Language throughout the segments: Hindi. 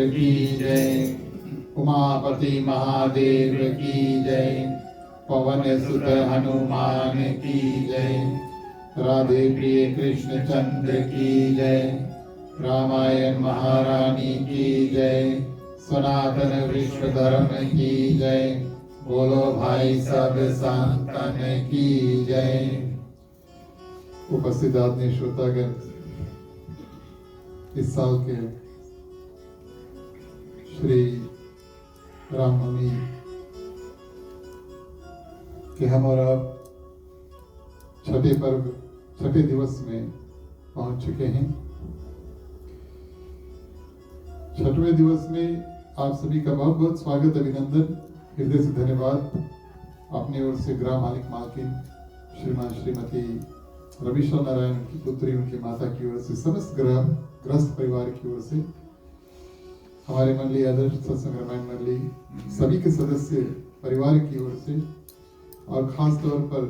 की जय। उमापति महादेव की जय। पवन सुत हनुमान की जय। राधे प्रिय कृष्ण चंद्र की जय। रामायण महारानी की जय। सनातन विश्व धर्म की जय। बोलो भाई सब संतन की जय। उपस्थित आदरणीय श्रोतागण, इस साल के श्री रामनवमी के हम और आप छठे पर्व, छठे दिवस में पहुंच चुके हैं। छठवें दिवस में आप सभी का बहुत बहुत स्वागत, अभिनंदन, हृदय से धन्यवाद। अपनी ओर से ग्राम मालिक मालकिन श्रीमान श्रीमती रविशा नारायण की पुत्री, उनकी माता की ओर से, समस्त ग्रस्त परिवार की ओर से, हमारे मंडली आदर्श सत्संग रामायण मंडली सभी के सदस्य परिवार की ओर से, और खास तौर पर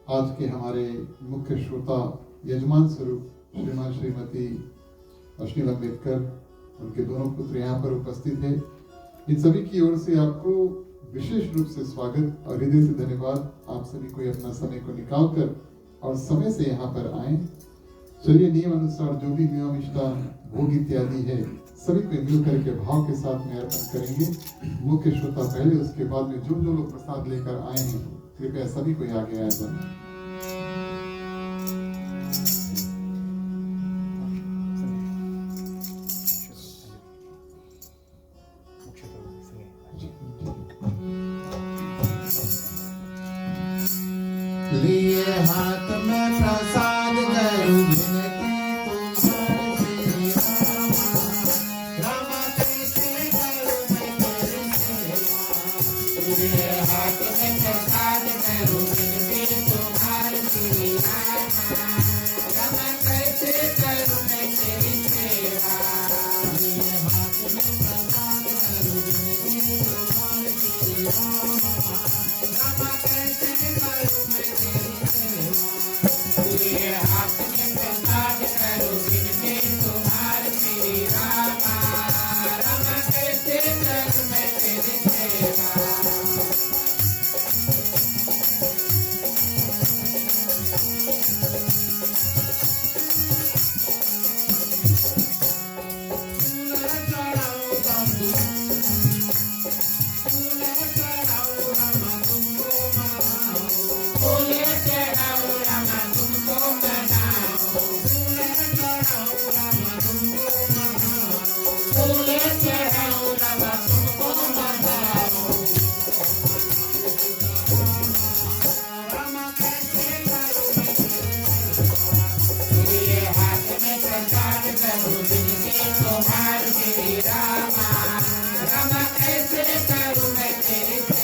आज के हमारे मुख्य श्रोता यजमान स्वरूप श्रीमान श्रीमती अश्विनी अम्बेडकर, उनके दोनों पुत्र यहाँ पर उपस्थित हैं। इन सभी की ओर से आपको विशेष रूप से स्वागत और हृदय से धन्यवाद। आप सभी को अपना समय को निकाल कर और समय से यहाँ पर आए। चलिए, नियम अनुसार जो भी नियम मिष्टान भोग इत्यादि है सभी को मिलकर के भाव के साथ में अर्पण करेंगे। मुख्य श्रोता पहले, उसके बाद में जो लोग प्रसाद लेकर आए हैं कृपया सभी को आगे आ जाए। लिए हाथ में प्रसाद करूं विनती तुम्हारे श्री राम कैसे करूं मैं तेरी सेवा। लिए हाथ में प्रसाद करूं विनती तुम्हारे श्री राम कैसे करूं मैं तेरी सेवा। लिए हाथ में प्रसाद करूं विनती तुम्हारे श्री राम कैसे करूं मैं तेरी सेवा। लिए हाथ में प्रसाद करूं विनती तुम्हारे श्री राम कैसे करूं मैं तेरी सेवा।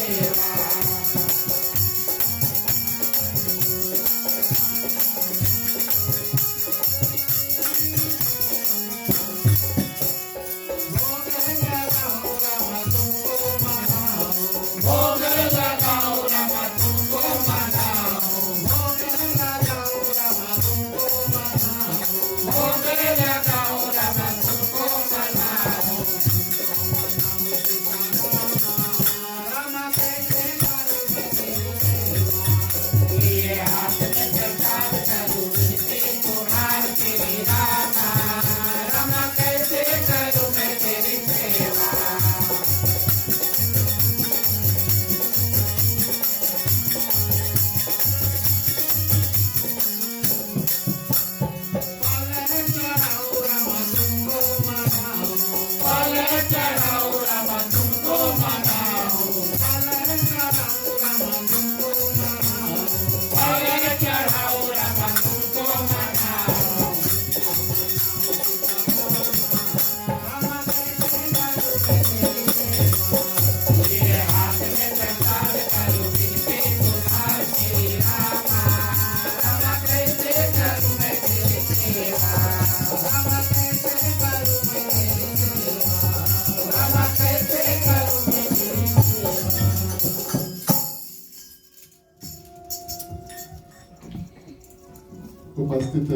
उपस्थित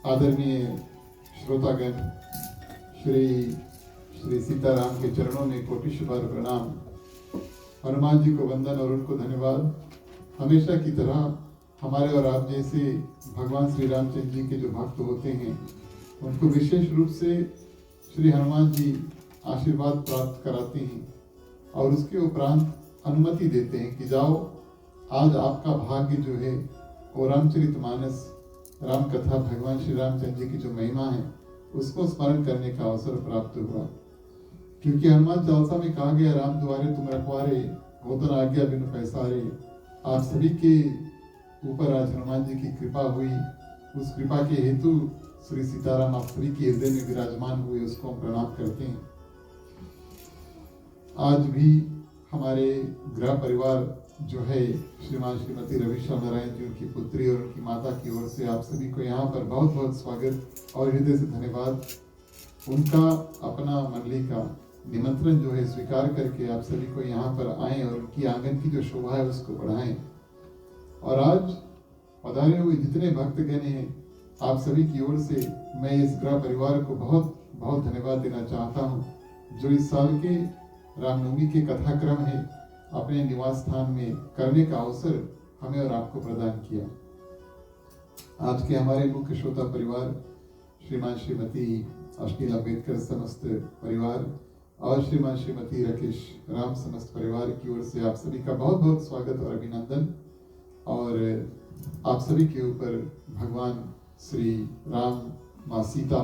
आदरणीय श्रोतागण, श्री श्री सीताराम के चरणों में कोटि बार प्रणाम। हनुमान जी को वंदन और उनको धन्यवाद। हमेशा की तरह हमारे और आप जैसे भगवान श्री रामचंद्र जी के जो भक्त होते हैं उनको विशेष रूप से श्री हनुमान जी आशीर्वाद प्राप्त कराते हैं और उसके उपरांत अनुमति देते हैं कि जाओ, आज आपका भाग्य जो है वो रामचरितमानस, राम कथा, भगवान श्री रामचंद्र जी की जो महिमा है उसको स्मरण करने का अवसर प्राप्त हुआ। क्योंकि हनुमान चालीसा में कहा गया, राम द्वारे तुम रखवारे, होतन आज्ञा बिनु पैसारे। आप सभी के ऊपर आज हनुमान जी की कृपा हुई, उस कृपा के हेतु श्री सीताराम आप सभी के हृदय में विराजमान हुए, उसको हम प्रणाम करते हैं। आज भी हमारे गृह परिवार जो है श्रीमान श्रीमती रविशा नारायण जी, उनकी पुत्री और उनकी माता की ओर से आप सभी को यहाँ पर बहुत बहुत स्वागत और हृदय से धन्यवाद। उनका अपना मंडली का निमंत्रण जो है स्वीकार करके आप सभी को यहाँ पर आए और उनकी आंगन की जो शोभा है उसको बढ़ाएं। और आज पधारे हुए जितने भक्तगण हैं, आप सभी की ओर से मैं इस गृह परिवार को बहुत बहुत धन्यवाद देना चाहता हूँ, जो इस साल के रामनवमी के कथाक्रम है अपने निवास स्थान में करने का अवसर हमें और आपको प्रदान किया। आज के हमारे मुख्य श्रोता परिवार श्रीमान श्रीमती अश्लील अम्बेडकर समस्त परिवार और श्रीमान श्रीमती राकेश राम समस्त परिवार की ओर से आप सभी का बहुत बहुत स्वागत और अभिनंदन। और आप सभी के ऊपर भगवान श्री राम, माँ सीता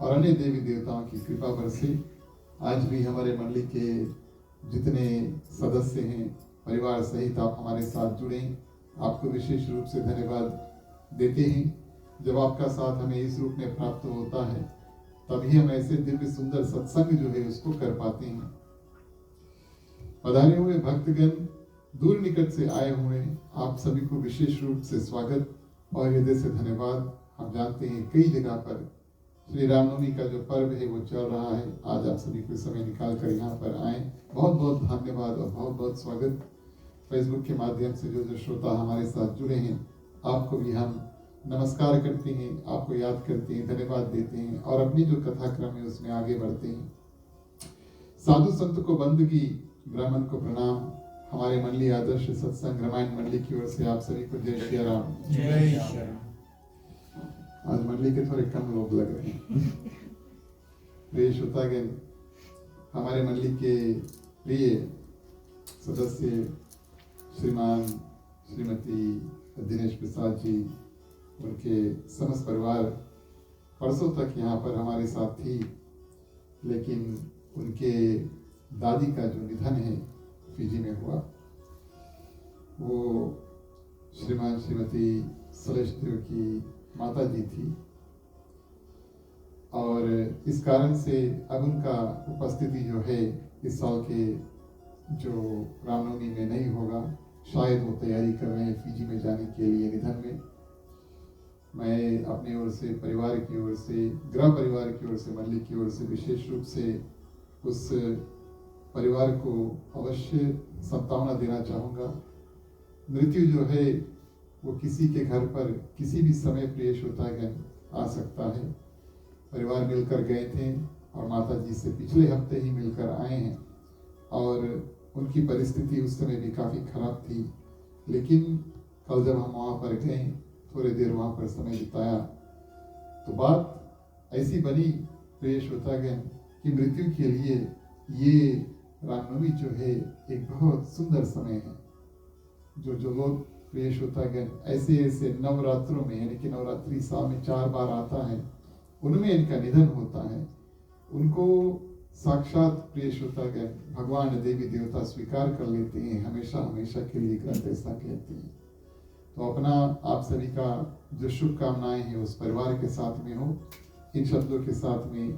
और अन्य देवी देवताओं की कृपा बरसे। आज भी हमारे मंडली के जितने सदस्य हैं परिवार सहित आप हमारे साथ जुड़े, आपको विशेष रूप से धन्यवाद देते हैं। जब आपका साथ हमें इस रूप में प्राप्त होता है तभी हम ऐसे दिव्य सुंदर सत्संग जो है उसको कर पाते हैं। पधारे हुए भक्तगण, दूर निकट से आए हुए आप सभी को विशेष रूप से स्वागत और हृदय से धन्यवाद। हम जानते हैं कई जगह पर श्री रामनवमी का जो पर्व है वो चल रहा है, आज आप सभी को समय निकाल कर यहाँ पर आए, बहुत बहुत धन्यवाद और बहुत बहुत स्वागत। फेसबुक के माध्यम से जो श्रोता हमारे साथ जुड़े हैं आपको भी हम नमस्कार करते हैं, आपको याद करते हैं, धन्यवाद देते हैं और अपनी जो कथाक्रम है उसमें आगे बढ़ते हैं। साधु संत को बंदगी, ब्राह्मण को प्रणाम। हमारे मंडली आदर्श सत्संग रामायण मंडली की ओर से आप सभी को जय श्री राम। जय श्री राम। आज मंडली के थोड़े कम लोग लग रहे हैं। प्रिय श्रोतागण, हमारे मंडली के प्रिय सदस्य श्रीमान श्रीमती दिनेश प्रसाद जी, उनके समस्त परिवार परसों तक यहाँ पर हमारे साथ थी, लेकिन उनके दादी का जो निधन है फिजी में हुआ, वो श्रीमान श्रीमती सलेशदेव की माता जी थी और इस कारण से अब उनका उपस्थिति जो है इस साल के जो रामनवमी में नहीं होगा। शायद वो तैयारी कर रहे हैं फिजी में जाने के लिए निधन में। मैं अपनी ओर से, परिवार की ओर से, गृह परिवार की ओर से, मंडली की ओर से विशेष रूप से उस परिवार को अवश्य सांत्वना देना चाहूँगा। मृत्यु जो है वो किसी के घर पर किसी भी समय प्रिय श्रोतागण आ सकता है। परिवार मिलकर गए थे और माता जी से पिछले हफ्ते ही मिलकर आए हैं और उनकी परिस्थिति उस समय भी काफ़ी खराब थी, लेकिन कल जब हम वहाँ पर गए, थोड़ी देर वहाँ पर समय बिताया, तो बात ऐसी बनी प्रिय श्रोतागण कि मृत्यु के लिए ये रामनवमी जो है एक बहुत सुंदर समय है। जो लोग प्रिय श्रोतागण ऐसे नवरात्रों में, यानी कि नवरात्रि साल में 4 बार आता है, उनमें इनका निधन होता है, उनको साक्षात प्रिय श्रोतागण भगवान देवी देवता स्वीकार कर लेते हैं, हमेशा हमेशा के लिए ग्रंथ ऐसा कहते हैं। तो अपना आप सभी का जो शुभकामनाएं हैं उस परिवार के साथ में हो। इन शब्दों के साथ में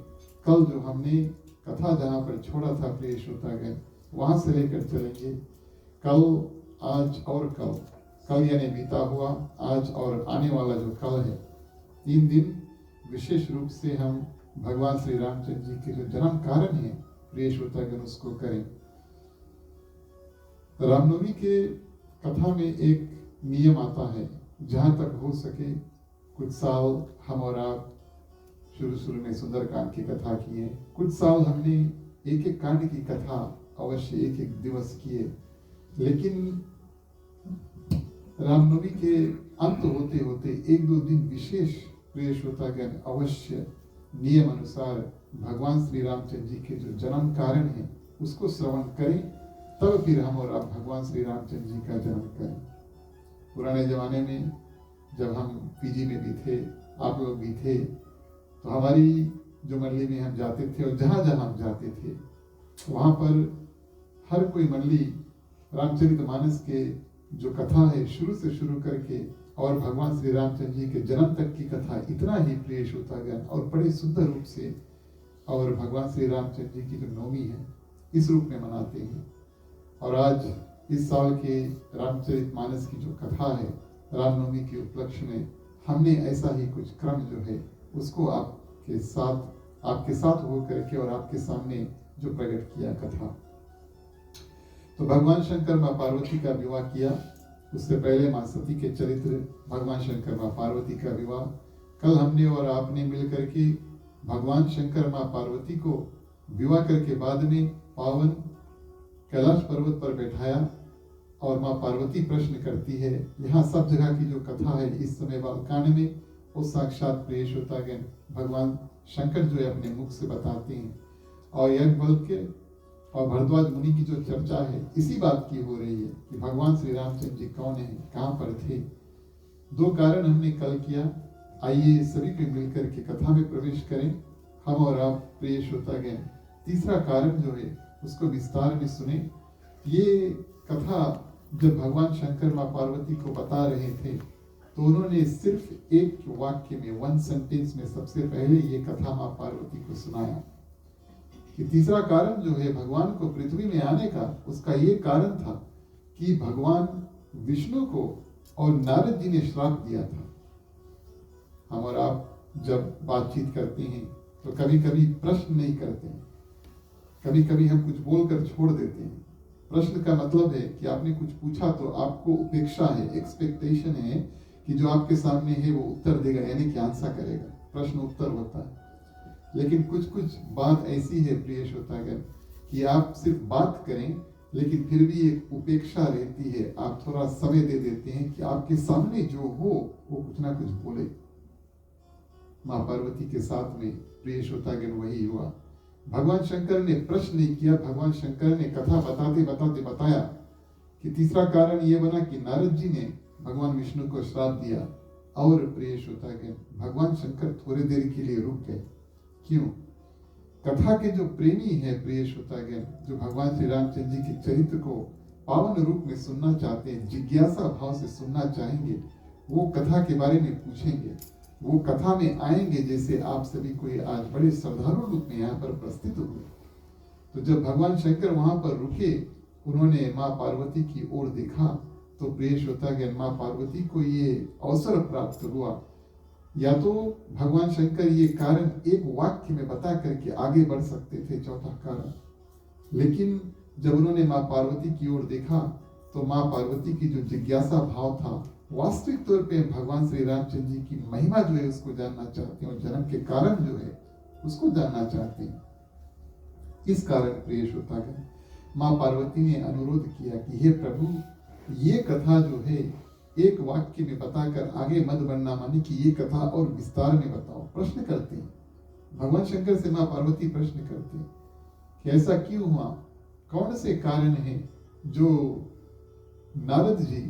कल जो हमने कथा जहाँ पर छोड़ा था प्रिय श्रोतागण, वहाँ से लेकर चलेंगे। कल, आज और कल यानी बीता हुआ, आज और आने वाला जो कल है, 3 दिन विशेष रूप से हम भगवान श्री रामचंद्र जी के जो जन्म कारण है प्रिय श्रोतागण उसको करें। रामनवमी के कथा में एक नियम आता है, जहाँ तक हो सके कुछ साल हम और आप शुरू में सुंदरकांड की कथा की है, कुछ साल हमने एक एक कांड की कथा अवश्य एक एक दिवस किए, लेकिन रामनवमी के अंत होते होते एक दो दिन विशेष प्रिय श्रोतागण अवश्य नियम अनुसार भगवान श्री रामचंद्र जी के जो जन्म कारण है उसको श्रवण करें, तब फिर हम और आप भगवान श्री रामचंद्र जी का जन्म करें। पुराने जमाने में जब हम पीजी में भी थे, आप लोग भी थे, तो हमारी जो मंडली में हम जाते थे और जहाँ जहाँ हम जाते थे वहाँ पर हर कोई मंडली रामचरितमानस के जो कथा है शुरू से शुरू करके और भगवान श्री रामचंद्र जी के जन्म तक की कथा इतना ही प्रिय श्रोतागण और बड़े सुंदर रूप से और भगवान श्री रामचंद्र जी की जो नवमी है इस रूप में मनाते हैं। और आज इस साल के रामचरितमानस की जो कथा है रामनवमी के उपलक्ष्य में हमने ऐसा ही कुछ क्रम जो है उसको आपके साथ हो करके और आपके सामने जो प्रकट किया कथा। तो भगवान शंकर माँ पार्वती का विवाह किया, उससे पहले माँ सती के चरित्र, भगवान शंकर माँ पार्वती का विवाह। कल हमने और आपने मिल करके भगवान शंकर माँ पार्वती को विवाह करके बाद में पावन कैलाश पर्वत पर बैठाया और माँ पार्वती प्रश्न करती है। यहाँ सब जगह की जो कथा है इस समय बालकांड में वो साक्षात प्रिय श्रोतागण भगवान शंकर जो है अपने मुख से बताते हैं। और यज्ञवल्क्य और भरद्वाज मुनि की जो चर्चा है इसी बात की हो रही है कि भगवान श्री रामचंद्र जी कौन है, कहाँ पर थे। दो कारण हमने कल किया, आइए सभी को मिलकर के कथा में प्रवेश करें, हम और आप प्रिय श्रोतागण। तीसरा कारण जो है उसको विस्तार में सुने। ये कथा जब भगवान शंकर माँ पार्वती को बता रहे थे तो उन्होंने सिर्फ एक वाक्य में, वन सेंटेंस में सबसे पहले ये कथा माँ पार्वती को सुनाया कि तीसरा कारण जो है भगवान को पृथ्वी में आने का, उसका ये कारण था कि भगवान विष्णु को और नारद जी ने श्राप दिया था। हम और आप जब बातचीत करते हैं तो कभी कभी प्रश्न नहीं करते हैं, कभी कभी हम कुछ बोलकर छोड़ देते हैं। प्रश्न का मतलब है कि आपने कुछ पूछा तो आपको उपेक्षा है, एक्सपेक्टेशन है कि जो आपके सामने है वो उत्तर देगा, यानी कि आंसर करेगा। प्रश्न उत्तर होता है। लेकिन कुछ कुछ बात ऐसी है प्रिय श्रोतागण कि आप सिर्फ बात करें लेकिन फिर भी एक उपेक्षा रहती है, आप थोड़ा समय दे देते हैं कि आपके सामने जो हो वो कुछ ना कुछ बोले। माँ पार्वती के साथ में प्रिय श्रोतागण वही हुआ। भगवान शंकर ने प्रश्न नहीं किया, भगवान शंकर ने कथा बताते बताते बताया कि तीसरा कारण ये बना कि नारद जी ने भगवान विष्णु को श्राप दिया। और प्रिय श्रोतागण भगवान शंकर थोड़ी देर के लिए रुक गए। क्यों? कथा के जो प्रेमी है प्रिय श्रोतागण, जो भगवान श्री रामचंद्र जी के चरित्र को पावन रूप में सुनना चाहते हैं, जिज्ञासा भाव से सुनना चाहेंगे, वो कथा के बारे में पूछेंगे, वो कथा में आएंगे। जैसे आप सभी को आज बड़े श्रद्धालु रूप में यहाँ पर प्रस्तुत हुए। तो जब भगवान शंकर वहां पर रुके, उन्होंने माँ पार्वती की ओर देखा तो प्रिय श्रोतागण माँ पार्वती को ये अवसर प्राप्त हुआ। या तो भगवान शंकर ये कारण एक वाक्य में बता करके आगे बढ़ सकते थे, चौथा कारण, लेकिन जब उन्होंने माँ पार्वती की ओर देखा तो माँ पार्वती की जो जिज्ञासा भाव था, वास्तविक तौर पे भगवान श्री रामचंद्र जी की महिमा जो है उसको जानना चाहते हैं और जन्म के कारण जो है उसको जानना चाहते हैं। इस कारण प्रिय श्रोतागण माँ पार्वती ने अनुरोध किया कि हे प्रभु, ये कथा जो है एक वाक्य में बताकर आगे मत बढ़ना, माने कि ये कथा और विस्तार में बताओ। प्रश्न करते हैं भगवान शंकर से, माँ पार्वती प्रश्न करते हैं कि ऐसा क्यों हुआ, कौन से कारण है जो नारद जी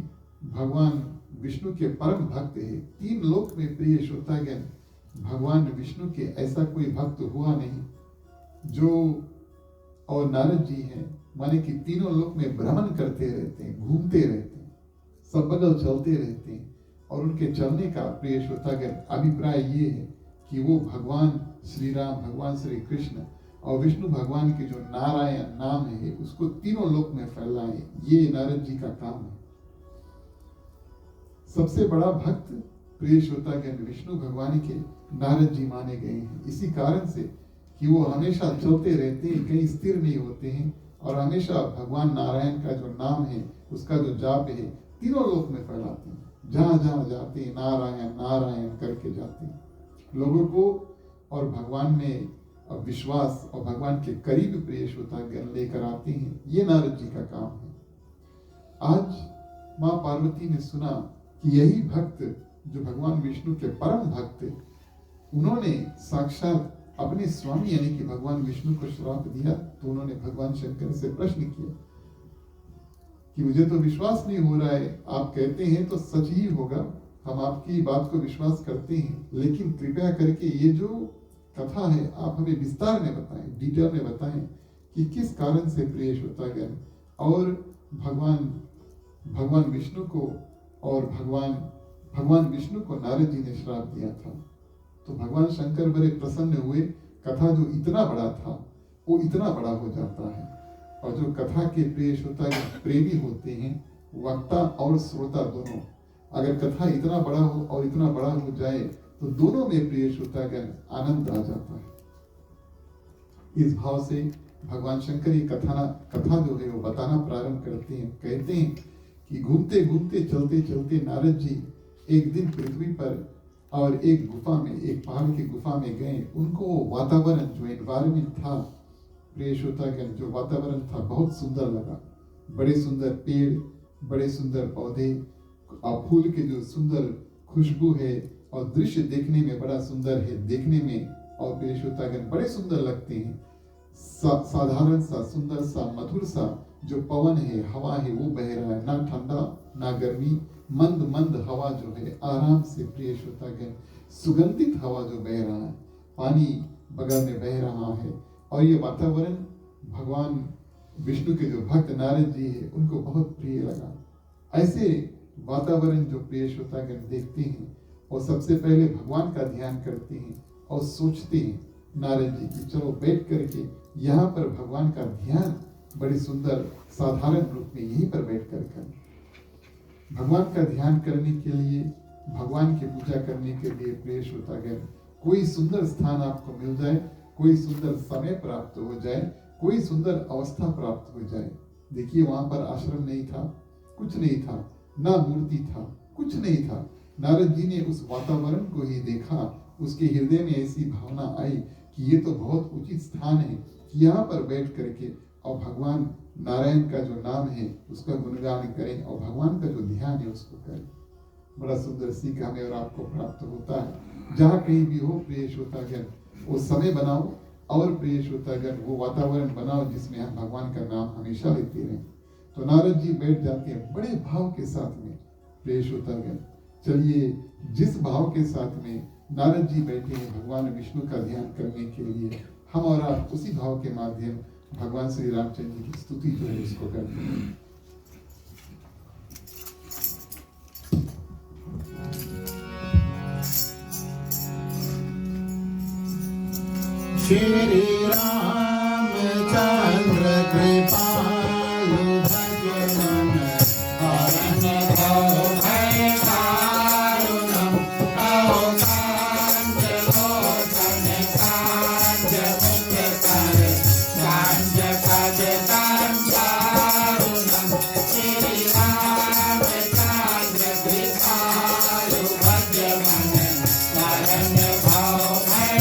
भगवान विष्णु के परम भक्त है। तीन लोक में प्रिय श्रोतागण भगवान विष्णु के ऐसा कोई भक्त हुआ नहीं जो, और नारद जी हैं, माने कि तीनों लोक में भ्रमण करते रहते हैं, घूमते रहते हैं, सब बगल चलते रहते हैं। और उनके चलने का प्रिय श्रोतागण अभिप्राय ये है कि वो भगवान श्री राम, भगवान श्री कृष्ण और विष्णु भगवान के जो नारायण नाम है उसको तीनों लोक में फैलाएं। ये नारद जी का काम है। सबसे बड़ा भक्त प्रिय श्रोतागण विष्णु भगवान के नारद जी माने गए हैं, इसी कारण से कि वो हमेशा चलते रहते हैं, कहीं स्थिर नहीं होते हैं और हमेशा भगवान नारायण का जो नाम है उसका जो जाप है तीनों लोक में फैलाते हैं। जहां जहां जाते हैं नारायण नारायण करके जाते हैं लोगों को और भगवान में और विश्वास और भगवान के करीब प्रिय श्रोतागण लेकर आते हैं। ये नारद जी का काम है। आज माँ पार्वती ने सुना कि यही भक्त जो भगवान विष्णु के परम भक्त थे, उन्होंने साक्षात अपने स्वामी यानी कि भगवान विष्णु को श्राप दिया। तो उन्होंने भगवान शंकर से प्रश्न किया कि मुझे तो विश्वास नहीं हो रहा है, आप कहते हैं तो सच ही होगा, हम आपकी बात को विश्वास करते हैं, लेकिन कृपया करके ये जो कथा है आप हमें विस्तार में बताएं, डिटेल में बताएं कि किस कारण से प्रिय श्रोतागण और भगवान विष्णु को और भगवान विष्णु को नारद जी ने श्राप दिया था। तो भगवान शंकर बड़े प्रसन्न हुए। कथा जो इतना बड़ा था वो इतना बड़ा हो जाता है, और जो कथा के प्रिय श्रोतागण प्रेमी होते हैं, वक्ता और श्रोता दोनों, अगर कथा इतना बड़ा हो और इतना बड़ा हो जाए तो दोनों में प्रिय श्रोतागण आनंद आ जाता है। इस भाव से भगवान शंकर ये कथा जो है वो बताना प्रारंभ करते हैं। कहते हैं कि घूमते घूमते चलते चलते नारद जी एक दिन पृथ्वी पर और एक गुफा में, एक पहाड़ की गुफा में गए। उनको वातावरण जो एनवायरमेंट था प्रिय श्रोतागण, जो वातावरण था बहुत सुंदर लगा। बड़े सुंदर पेड़, बड़े सुंदर पौधे और फूल के जो सुंदर खुशबू है और दृश्य देखने में बड़ा सुंदर है, देखने में और प्रिय श्रोतागण बड़े सुंदर लगते हैं। साधारण सा, सुंदर सा, मधुर सा जो पवन है, हवा है, वो बह रहा है, ना ठंडा ना गर्मी, मंद मंद हवा जो है आराम से प्रिय श्रोतागण, सुगंधित हवा जो बह रहा है, पानी बगल में बह रहा है। और ये वातावरण भगवान विष्णु के जो भक्त नारद जी है उनको बहुत प्रिय लगा। ऐसे वातावरण जो प्रिय श्रोतागण देखते हैं और सबसे पहले भगवान का ध्यान करते हैं और सोचते हैं नारद जी की चलो बैठ करके यहाँ पर भगवान का ध्यान बड़े सुंदर साधारण रूप में यहीं पर बैठ कर करें। भगवान का ध्यान करने के लिए, भगवान की पूजा करने के लिए प्रिय श्रोतागण कोई सुंदर स्थान आपको मिल जाए, कोई सुंदर समय प्राप्त हो जाए, कोई सुंदर अवस्था प्राप्त हो जाए। देखिए वहां पर आश्रम नहीं था, कुछ नहीं था, ना मूर्ति था, कुछ नहीं था। नारद जी ने उस वातावरण को ही देखा, उसके हृदय में ऐसी भावना आई कि ये तो बहुत उचित स्थान है कि यहाँ पर बैठ करके और भगवान नारायण का जो नाम है उसका गुणगान करें और भगवान का जो ध्यान है उसको करें। बड़ा सुंदर सीख हमें और आपको प्राप्त होता है। जहाँ कहीं भी हो प्रिय श्रोतागण वो समय बनाओ और प्रिय श्रोतागण वो वातावरण बनाओ जिसमें हम भगवान का नाम हमेशा लेते रहें। तो नारद जी बैठ जाते हैं बड़े भाव के साथ में प्रिय श्रोतागण। चलिए जिस भाव के साथ में नारद जी बैठे हैं भगवान विष्णु का ध्यान करने के लिए, हम और आप उसी भाव के माध्यम भगवान श्री रामचंद्र जी की स्तुति जो है उसको करते हैं। श्री रामचंद्र कृपालु भजन हरण भव भय कारुणम कहो कांच लोचन कांच मुख कर कांच कज कारुणम श्री रामचंद्र कृपालु भजन हरण भव भय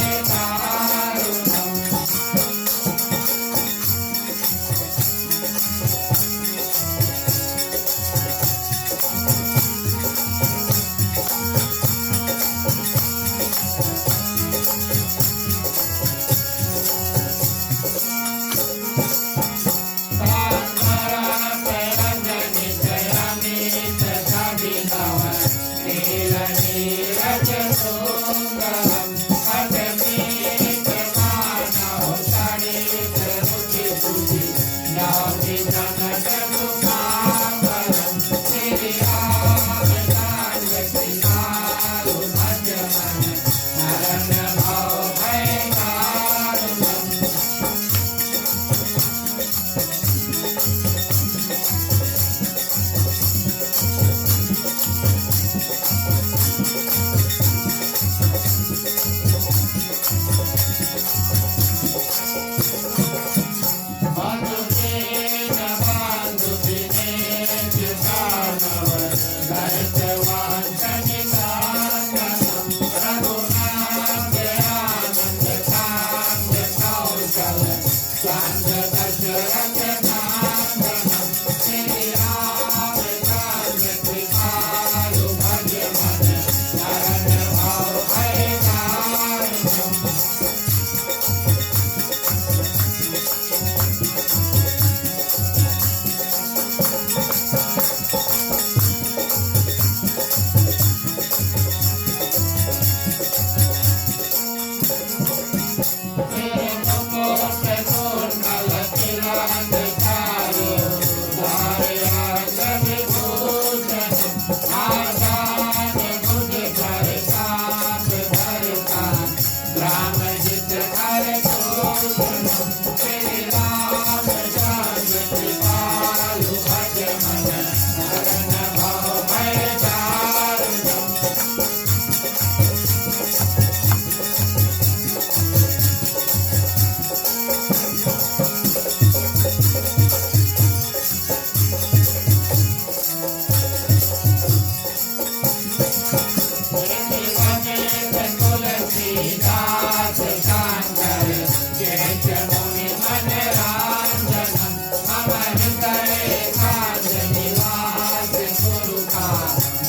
गए काज निवास गुरु का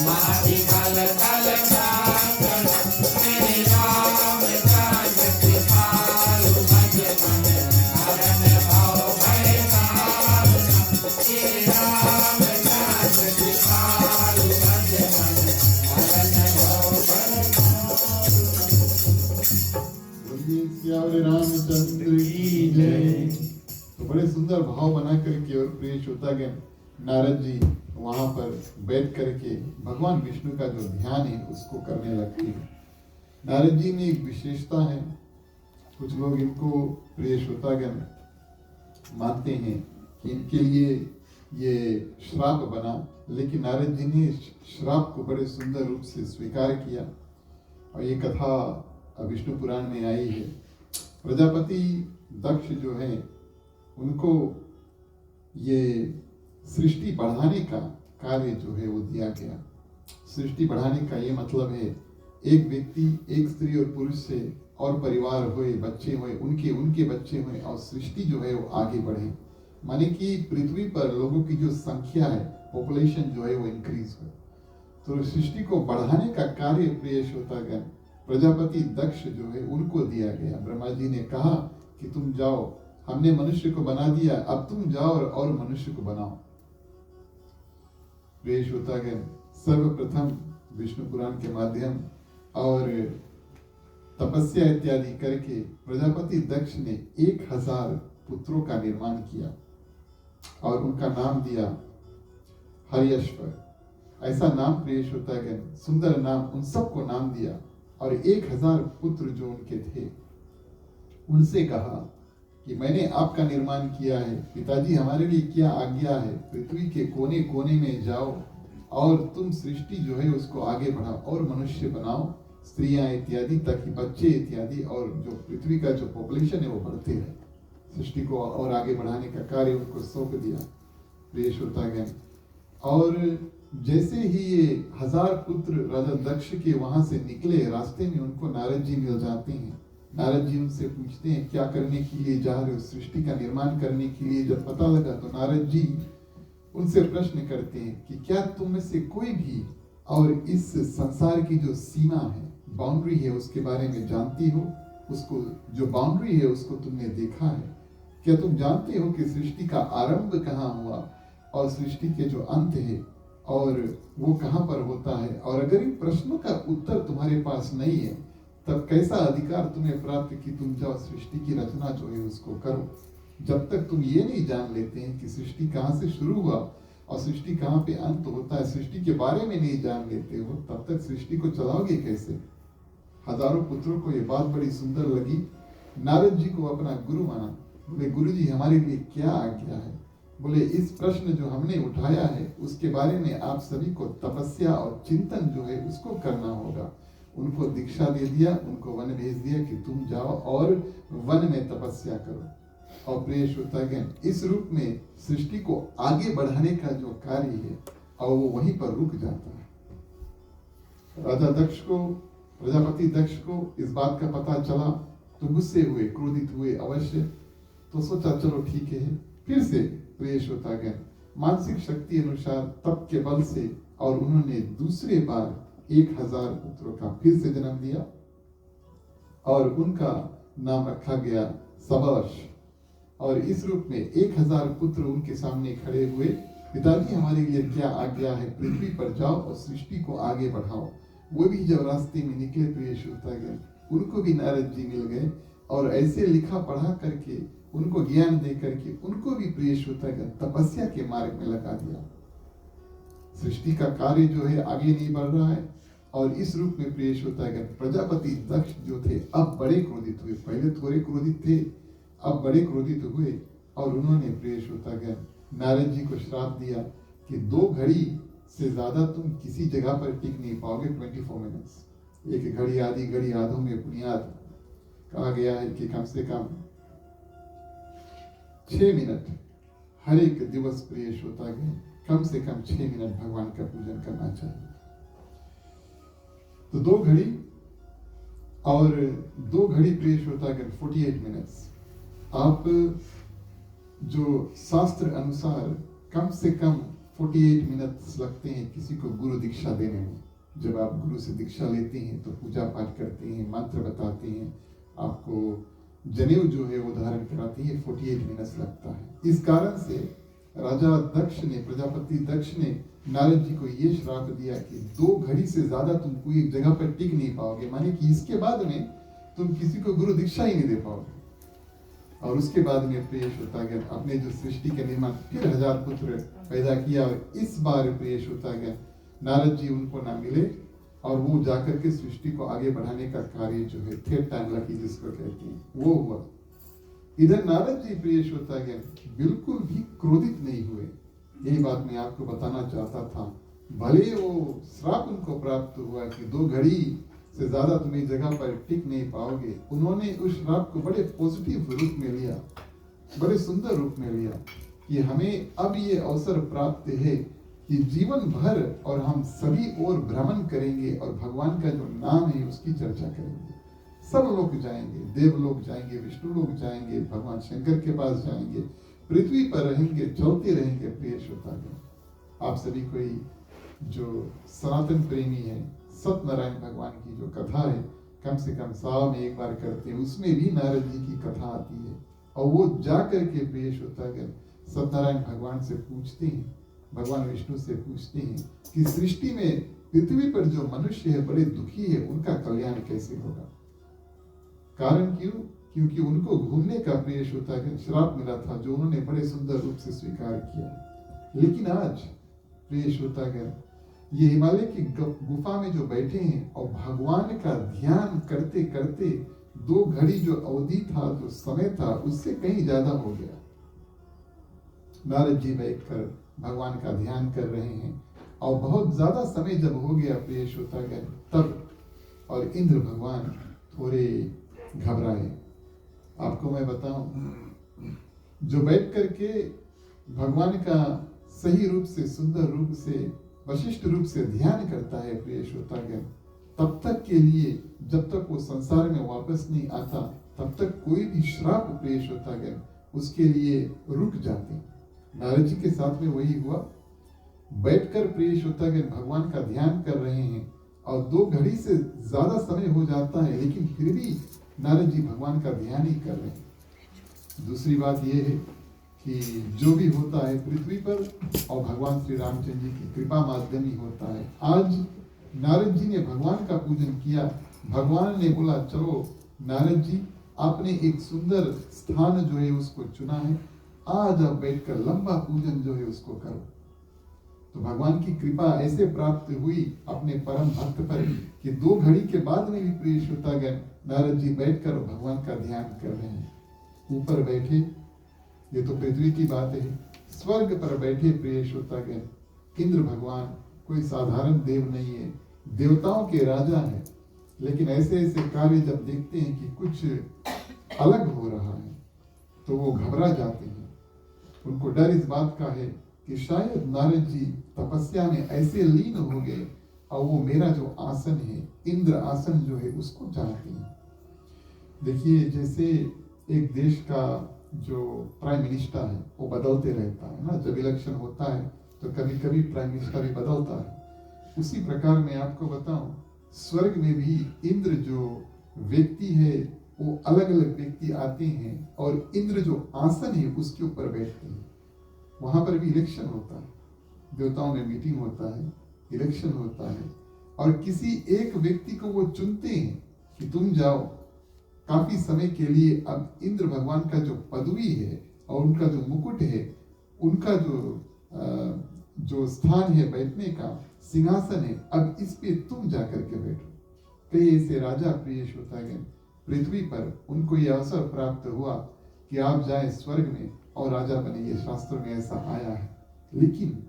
माटी कल कल जाकर श्री राम काज कृपालु भज मन हरण भाव भय तारुण श्री राम काज कृपालु भज मन हरण भाव भय बोलिए सियावर रामचंद्र की जय। तो बड़े सुंदर भाव बना करके और प्रिय श्रोतागण नारद जी वहां पर बैठ करके भगवान विष्णु का जो ध्यान है उसको करने लगते हैं। नारद जी में एक विशेषता है, कुछ लोग इनको प्रिय श्रोतागण मानते हैं कि इनके लिए ये श्राप बना, लेकिन नारद जी ने श्राप को बड़े सुंदर रूप से स्वीकार किया और ये कथा विष्णु पुराण में आई है। प्रजापति दक्ष जो है उनको ये सृष्टि बढ़ाने का कार्य जो है वो दिया गया। सृष्टि बढ़ाने का ये मतलब है एक व्यक्ति, एक स्त्री और पुरुष से और परिवार हुए, बच्चे हुए, उनके उनके बच्चे हुए और सृष्टि जो है वो आगे बढ़े। माने कि पृथ्वी पर लोगों की जो संख्या है, पॉपुलेशन जो है वो इंक्रीज हो। तो सृष्टि को बढ़ाने का कार्य प्रिय श्रोतागण प्रजापति दक्ष जो है उनको दिया गया। ब्रह्मा जी ने कहा कि तुम जाओ, हमने मनुष्य को बना दिया, अब तुम जाओ और मनुष्य को बनाओ। प्रिय श्रोतागण सर्वप्रथम विष्णु पुराण के माध्यम और तपस्या इत्यादि करके प्रजापति दक्ष ने 1000 पुत्रों का निर्माण किया और उनका नाम दिया हर्यश्वर। ऐसा नाम प्रिय श्रोतागण, सुंदर नाम, उन सबको नाम दिया और 1000 पुत्र जो उनके थे उनसे कहा कि मैंने आपका निर्माण किया है, पिताजी हमारे लिए क्या आज्ञा है, पृथ्वी के कोने कोने में जाओ और तुम सृष्टि जो है उसको आगे बढ़ाओ और मनुष्य बनाओ, स्त्रियां इत्यादि, ताकि बच्चे इत्यादि और जो पृथ्वी का जो पॉपुलेशन है वो बढ़ते रहे। सृष्टि को और आगे बढ़ाने का कार्य उनको सौंप दिया प्रिय श्रोतागण। और जैसे ही ये 1000 पुत्र राजा दक्ष के वहां से निकले, रास्ते में उनको नारद जी मिल जाते हैं। नारद जी उनसे पूछते हैं क्या करने के लिए जा रहे हो, सृष्टि का निर्माण करने के लिए। जब पता लगा तो नारद जी उनसे प्रश्न करते हैं कि क्या तुम में से कोई भी और इस संसार की जो सीमा है, बाउंड्री है, उसके बारे में जानती हो? उसको जो बाउंड्री है उसको तुमने देखा है? क्या तुम जानते हो कि सृष्टि का आरंभ कहाँ हुआ और सृष्टि के जो अंत है और वो कहाँ पर होता है? और अगर इन प्रश्नों का उत्तर तुम्हारे पास नहीं है तब कैसा अधिकार तुम्हें प्राप्त कि तुम जाओ सृष्टि की रचना जो है उसको करो। जब तक तुम ये नहीं जान लेते हैं कि सृष्टि कहाँ से शुरू हुआ और सृष्टि कहाँ पे अंत होता है, सृष्टि के बारे में नहीं जान लेते हो, तब तक सृष्टि को चलाओगे कैसे? हजारों पुत्रों को ये बात बड़ी सुंदर लगी। नारद जी को अपना गुरु माना। बोले गुरु जी हमारे लिए क्या आज्ञा है? बोले इस प्रश्न जो हमने उठाया है उसके बारे में आप सभी को तपस्या और चिंतन जो है उसको करना होगा। उनको दीक्षा दे दिया, उनको वन भेज दिया कि तुम जाओ और वन में तपस्या करो। और प्रिय श्रोतागण इस रूप में सृष्टि को आगे बढ़ाने का जो कार्य है और वो वहीं पर रुक जाता है। राजा दक्ष को, प्रजापति दक्ष को इस बात का पता चला तो गुस्से हुए, क्रोधित हुए अवश्य। तो सोचा चलो ठीक है, फिर से प्रिय श्रोतागण मानसिक शक्ति अनुसार तप के बल से और उन्होंने दूसरे बार 1000 पुत्रों का फिर से जन्म दिया और उनका नाम रखा गया सबर्ष। और इस रूप में 1000 पुत्र उनके सामने खड़े हुए, पिताजी हमारे लिए क्या आज्ञा है, पृथ्वी पर जाओ और सृष्टि को आगे बढ़ाओ। वो भी जब रास्ते में निकले प्रिय श्रोतागण उनको भी नारद जी मिल गए और ऐसे लिखा पढ़ा करके उनको ज्ञान दे करके उनको भी प्रिय श्रोतागण तपस्या के मार्ग में लगा दिया। सृष्टि का कार्य जो है आगे नहीं बढ़ रहा है और इस रूप में प्रिय श्रोतागण प्रजापति दक्ष जो थे अब बड़े क्रोधित हुए। पहले थोड़े क्रोधित थे, अब बड़े क्रोधित हुए और उन्होंने प्रिय श्रोतागण नारद जी को श्राप दिया कि 2 घड़ी से ज्यादा तुम किसी जगह पर टिक नहीं पाओगे। 24 मिनट्स, एक घड़ी आधी घड़ी आधों में बुनियाद कहा गया है कि कम से कम 6 मिनट हर एक दिवस प्रिय श्रोतागण कम से कम 6 मिनट भगवान का पूजन करना चाहिए। तो 2 घड़ी और 2 घड़ी प्रिय श्रोतागण 48 मिनट्स। आप जो शास्त्र अनुसार कम से कम 48 मिनट्स लगते हैं किसी को गुरु दीक्षा देने में। जब आप गुरु से दीक्षा लेते हैं तो पूजा पाठ करते हैं, मंत्र बताते हैं, आपको जनेऊ जो है वो धारण कराते हैं, 48 मिनट्स लगता है। इस कारण से राजा दक्ष ने, प्रजापति दक्ष ने नारद जी को ये श्राप दिया कि 2 घड़ी से ज्यादा तुम कोई जगह पर टिक नहीं पाओगे, माने कि इसके बाद में तुम किसी को गुरु दीक्षा ही नहीं दे पाओगे। और उसके बाद में प्रिय श्रोतागण अपने जो सृष्टि के निर्माण फिर 1000 पुत्र पैदा किया, और इस बार प्रिय श्रोतागण नारद जी उनको ना मिले और वो जाकर के सृष्टि को आगे बढ़ाने का कार्य जो है थर्ड टाइम लकी जिसको कहते हैं वो हुआ। इधर नारद जी प्रिय श्रोतागण बिल्कुल भी क्रोधित नहीं हुए। यही बात मैं आपको बताना चाहता था। भले वो श्राप उनको प्राप्त हुआ कि 2 घड़ी से ज्यादा तुम इस जगह पर टिक नहीं पाओगे, उन्होंने उस श्राप को बड़े पॉजिटिव रूप में लिया, बड़े सुंदर रूप में लिया कि हमें अब ये अवसर प्राप्त है कि जीवन भर और हम सभी और भ्रमण करेंगे और भगवान का जो नाम है उसकी चर्चा करेंगे। सब लोग जाएंगे, देव लोग जाएंगे, विष्णु लोग जाएंगे, भगवान शंकर के पास जाएंगे, पृथ्वी पर रहेंगे, चलते रहेंगे। प्रिय श्रोतागण आप सभी कोई जो सनातन प्रेमी है, सत्यनारायण भगवान की जो कथा है कम से कम साल में एक बार करते हैं, उसमें भी नारद जी की कथा आती है। और वो जा करके प्रिय श्रोतागण सत्यनारायण भगवान से पूछते हैं, भगवान विष्णु से पूछते हैं कि सृष्टि में पृथ्वी पर जो मनुष्य है बड़े दुखी है, उनका कल्याण कैसे होगा। कारण क्यों? क्योंकि उनको घूमने का प्रिय श्रोतागण श्राप मिला था जो उन्होंने बड़े सुंदर रूप से स्वीकार किया। लेकिन आज प्रिय श्रोतागण ये हिमालय की गुफा में जो बैठे हैं और भगवान का ध्यान करते करते 2 घड़ी जो अवधि था, जो समय था, उससे कहीं ज्यादा हो गया। नारद जी बैठकर भगवान का ध्यान कर रहे हैं और बहुत ज्यादा समय जब हो गया प्रिय श्रोतागण तब, और इंद्र भगवान थोड़े घबराए। आपको मैं बताऊं, जो बैठ करके भगवान का सही रूप से, सुंदर रूप से, वशिष्ठ रूप से ध्यान करता है प्रिय श्रोतागण, तब तक के लिए जब तक वो संसार में वापस नहीं आता तब तक कोई भी श्राप प्रिय श्रोतागण उसके लिए रुक जाते। नारद जी के साथ में वही हुआ। बैठकर प्रिय श्रोतागण भगवान का ध्यान कर रहे हैं और 2 घड़ी से ज्यादा समय हो जाता है, लेकिन फिर भी नारद जी भगवान का ध्यान ही कर रहे हैं। दूसरी बात यह है कि जो भी होता है पृथ्वी पर और भगवान श्री रामचंद्र जी की कृपा माध्यम ही होता है। आज नारद जी ने भगवान का पूजन किया। भगवान ने बोला चलो नारद जी आपने एक सुंदर स्थान जो है उसको चुना है, आज आप बैठकर लंबा पूजन जो है उसको करो। तो भगवान की कृपा ऐसे प्राप्त हुई अपने परम भक्त पर कि 2 घड़ी के बाद में भी प्रिय श्रोतागण नारद जी बैठकर भगवान का ध्यान कर रहे हैं। ऊपर बैठे, ये तो पृथ्वी की बात है, स्वर्ग पर बैठे प्रिय श्रोतागण इंद्र भगवान कोई साधारण देव नहीं है, देवताओं के राजा है। लेकिन ऐसे ऐसे कार्य जब देखते हैं कि कुछ अलग हो रहा है तो वो घबरा जाते हैं। उनको डर इस बात का है कि शायद नारद जी तपस्या में ऐसे लीन हो गए और वो मेरा जो आसन है, इंद्र आसन जो है, उसको चाहते हैं। देखिए जैसे एक देश का जो प्राइम मिनिस्टर है वो बदलते रहता है ना, जब इलेक्शन होता है तो कभी कभी प्राइम मिनिस्टर भी बदलता है। उसी प्रकार मैं आपको बताऊं, स्वर्ग में भी इंद्र जो व्यक्ति है वो अलग अलग व्यक्ति आते हैं और इंद्र जो आसन है उसके ऊपर बैठते हैं। वहां पर भी इलेक्शन होता है, देवताओं में मीटिंग होता है, इलेक्शन होता है और किसी एक व्यक्ति को वो चुनते हैं कि तुम जाओ। काफी समय के लिए अब इंद्र भगवान का जो पदवी है और उनका जो मुकुट है, उनका जो स्थान है बैठने का, सिंहासन है, अब इस पे तुम जाकर के बैठो। कई ऐसे राजा प्रिय श्रोतागण पृथ्वी पर उनको यह अवसर प्राप्त हुआ कि आप जाए स्वर्ग में और राजा बने, ये शास्त्र में ऐसा आया है। लेकिन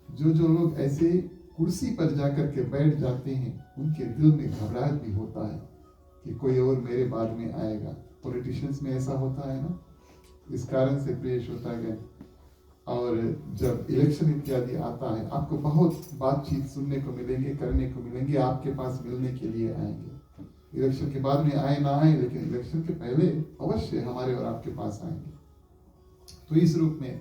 जो लोग ऐसे कुर्सी पर जाकर के बैठ जाते हैं उनके दिल में घबराहट भी होता है कि कोई और मेरे बाद में आएगा। पॉलिटिशियंस में ऐसा होता है ना। इस कारण से प्रिय श्रोतागण, और जब इलेक्शन इत्यादि आता है आपको बहुत बातचीत सुनने को मिलेंगे, करने को मिलेंगे, आपके पास मिलने के लिए आएंगे। इलेक्शन के बाद में आए ना आए, लेकिन इलेक्शन के पहले अवश्य हमारे और आपके पास आएंगे। तो इस रूप में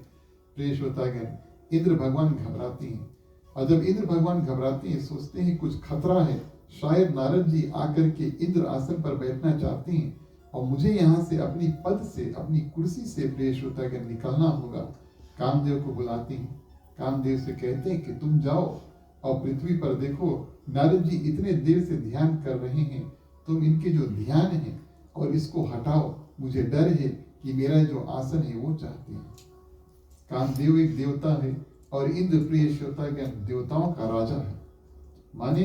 प्रिय श्रोतागण इंद्र भगवान घबराते हैं, और जब इंद्र भगवान घबराते हैं, सोचते हैं कुछ खतरा है, शायद नारद जी आकर के इंद्र आसन पर बैठना चाहते हैं और मुझे यहाँ से अपनी पद से, अपनी कुर्सी से प्रिय श्रोतागण निकलना होगा। कामदेव को बुलाते हैं, कामदेव से कहते हैं कि तुम जाओ और पृथ्वी पर देखो, नारद जी इतने देर से ध्यान कर रहे हैं, तुम इनके जो ध्यान है और इसको हटाओ, मुझे डर है कि मेरा जो आसन है वो चाहते हैं। कामदेव एक देवता है और इंद्र प्रिय श्रोतागण देवताओं का राजा है। माने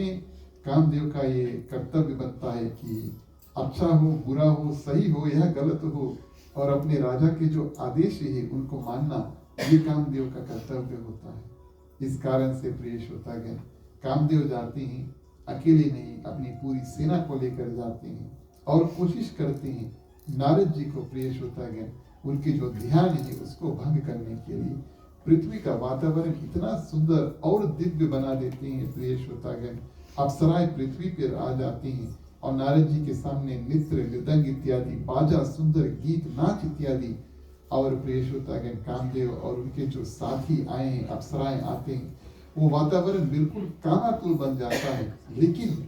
कामदेव का ये कर्तव्य बनता है कि अच्छा हो, बुरा हो, सही हो या गलत हो, और अपने राजा के जो आदेश है उनको मानना, ये कामदेव का कर्तव्य होता है। इस कारण से प्रिय श्रोतागण कामदेव जाते हैं, अकेले नहीं अपनी पूरी सेना को लेकर जाते हैं और कोशिश करते हैं नारद जी को प्रिय श्रोतागण उनके जो ध्यान है उसको भंग करने के लिए। पृथ्वी का वातावरण इतना सुंदर और दिव्य बना देते हैं प्रिय श्रोतागण, अप्सराएं पृथ्वी पर आ जाती हैं और नारद जी के सामने नृत्य, मृदंग इत्यादि, बाजा, सुंदर गीत, नाच इत्यादि, और प्रिय श्रोतागण कामदेव और उनके जो साथी आए हैं, अप्सराएं आते हैं, वो वातावरण बिल्कुल कामाकुल बन जाता है। लेकिन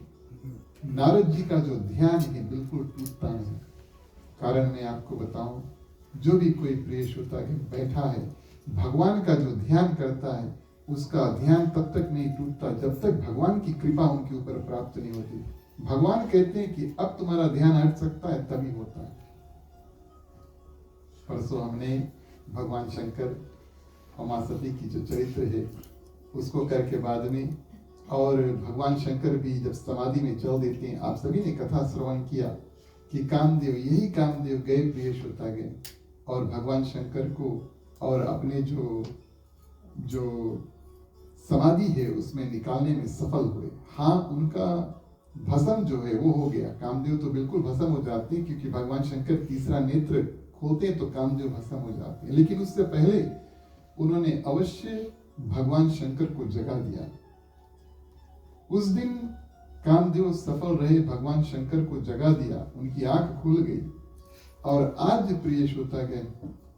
नारद जी का जो ध्यान है बिल्कुल टूटता नहीं। कारण मैं आपको बताऊं, जो भी कोई प्रिय श्रोतागण बैठा है, भगवान का जो ध्यान करता है, उसका ध्यान तब तक नहीं टूटता जब तक भगवान की कृपा उनके ऊपर प्राप्त नहीं होती। भगवान कहते हैं कि अब तुम्हारा ध्यान हट सकता है, तभी होता है। परसों हमने भगवान शंकर और मां सती की जो चरित्र है उसको करके बाद में, और भगवान शंकर भी जब समाधि में चल देते हैं, आप सभी ने कथा श्रवण किया कि कामदेव, यही कामदेव गए प्रिय श्रोतागण और भगवान शंकर को और अपने जो समाधि है उसमें निकालने में सफल हुए। हाँ, उनका भस्म जो है वो हो गया, कामदेव तो बिल्कुल भस्म हो जाते हैं, क्योंकि भगवान शंकर तीसरा नेत्र खोलते हैं तो कामदेव भस्म हो जाते हैं। लेकिन उससे पहले उन्होंने अवश्य भगवान शंकर को जगा दिया। उस दिन कामदेव सफल रहे, भगवान शंकर को जगा दिया, उनकी आंख खुल गई। और आज प्रिय श्रोतागण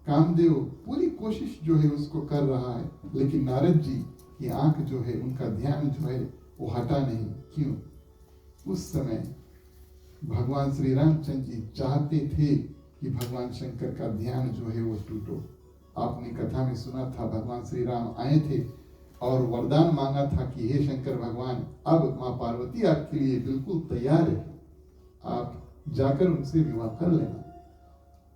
कामदेव पूरी कोशिश जो है उसको कर रहा है, लेकिन नारद जी की आंख जो है, उनका ध्यान जो है वो हटा नहीं। क्यों? उस समय भगवान श्री रामचंद्र जी चाहते थे कि भगवान शंकर का ध्यान जो है वो टूटो। आपने कथा में सुना था, भगवान श्री राम आए थे और वरदान मांगा था कि हे शंकर भगवान, अब माँ पार्वती आपके लिए बिल्कुल तैयार है, आप जाकर उनसे विवाह कर लेना।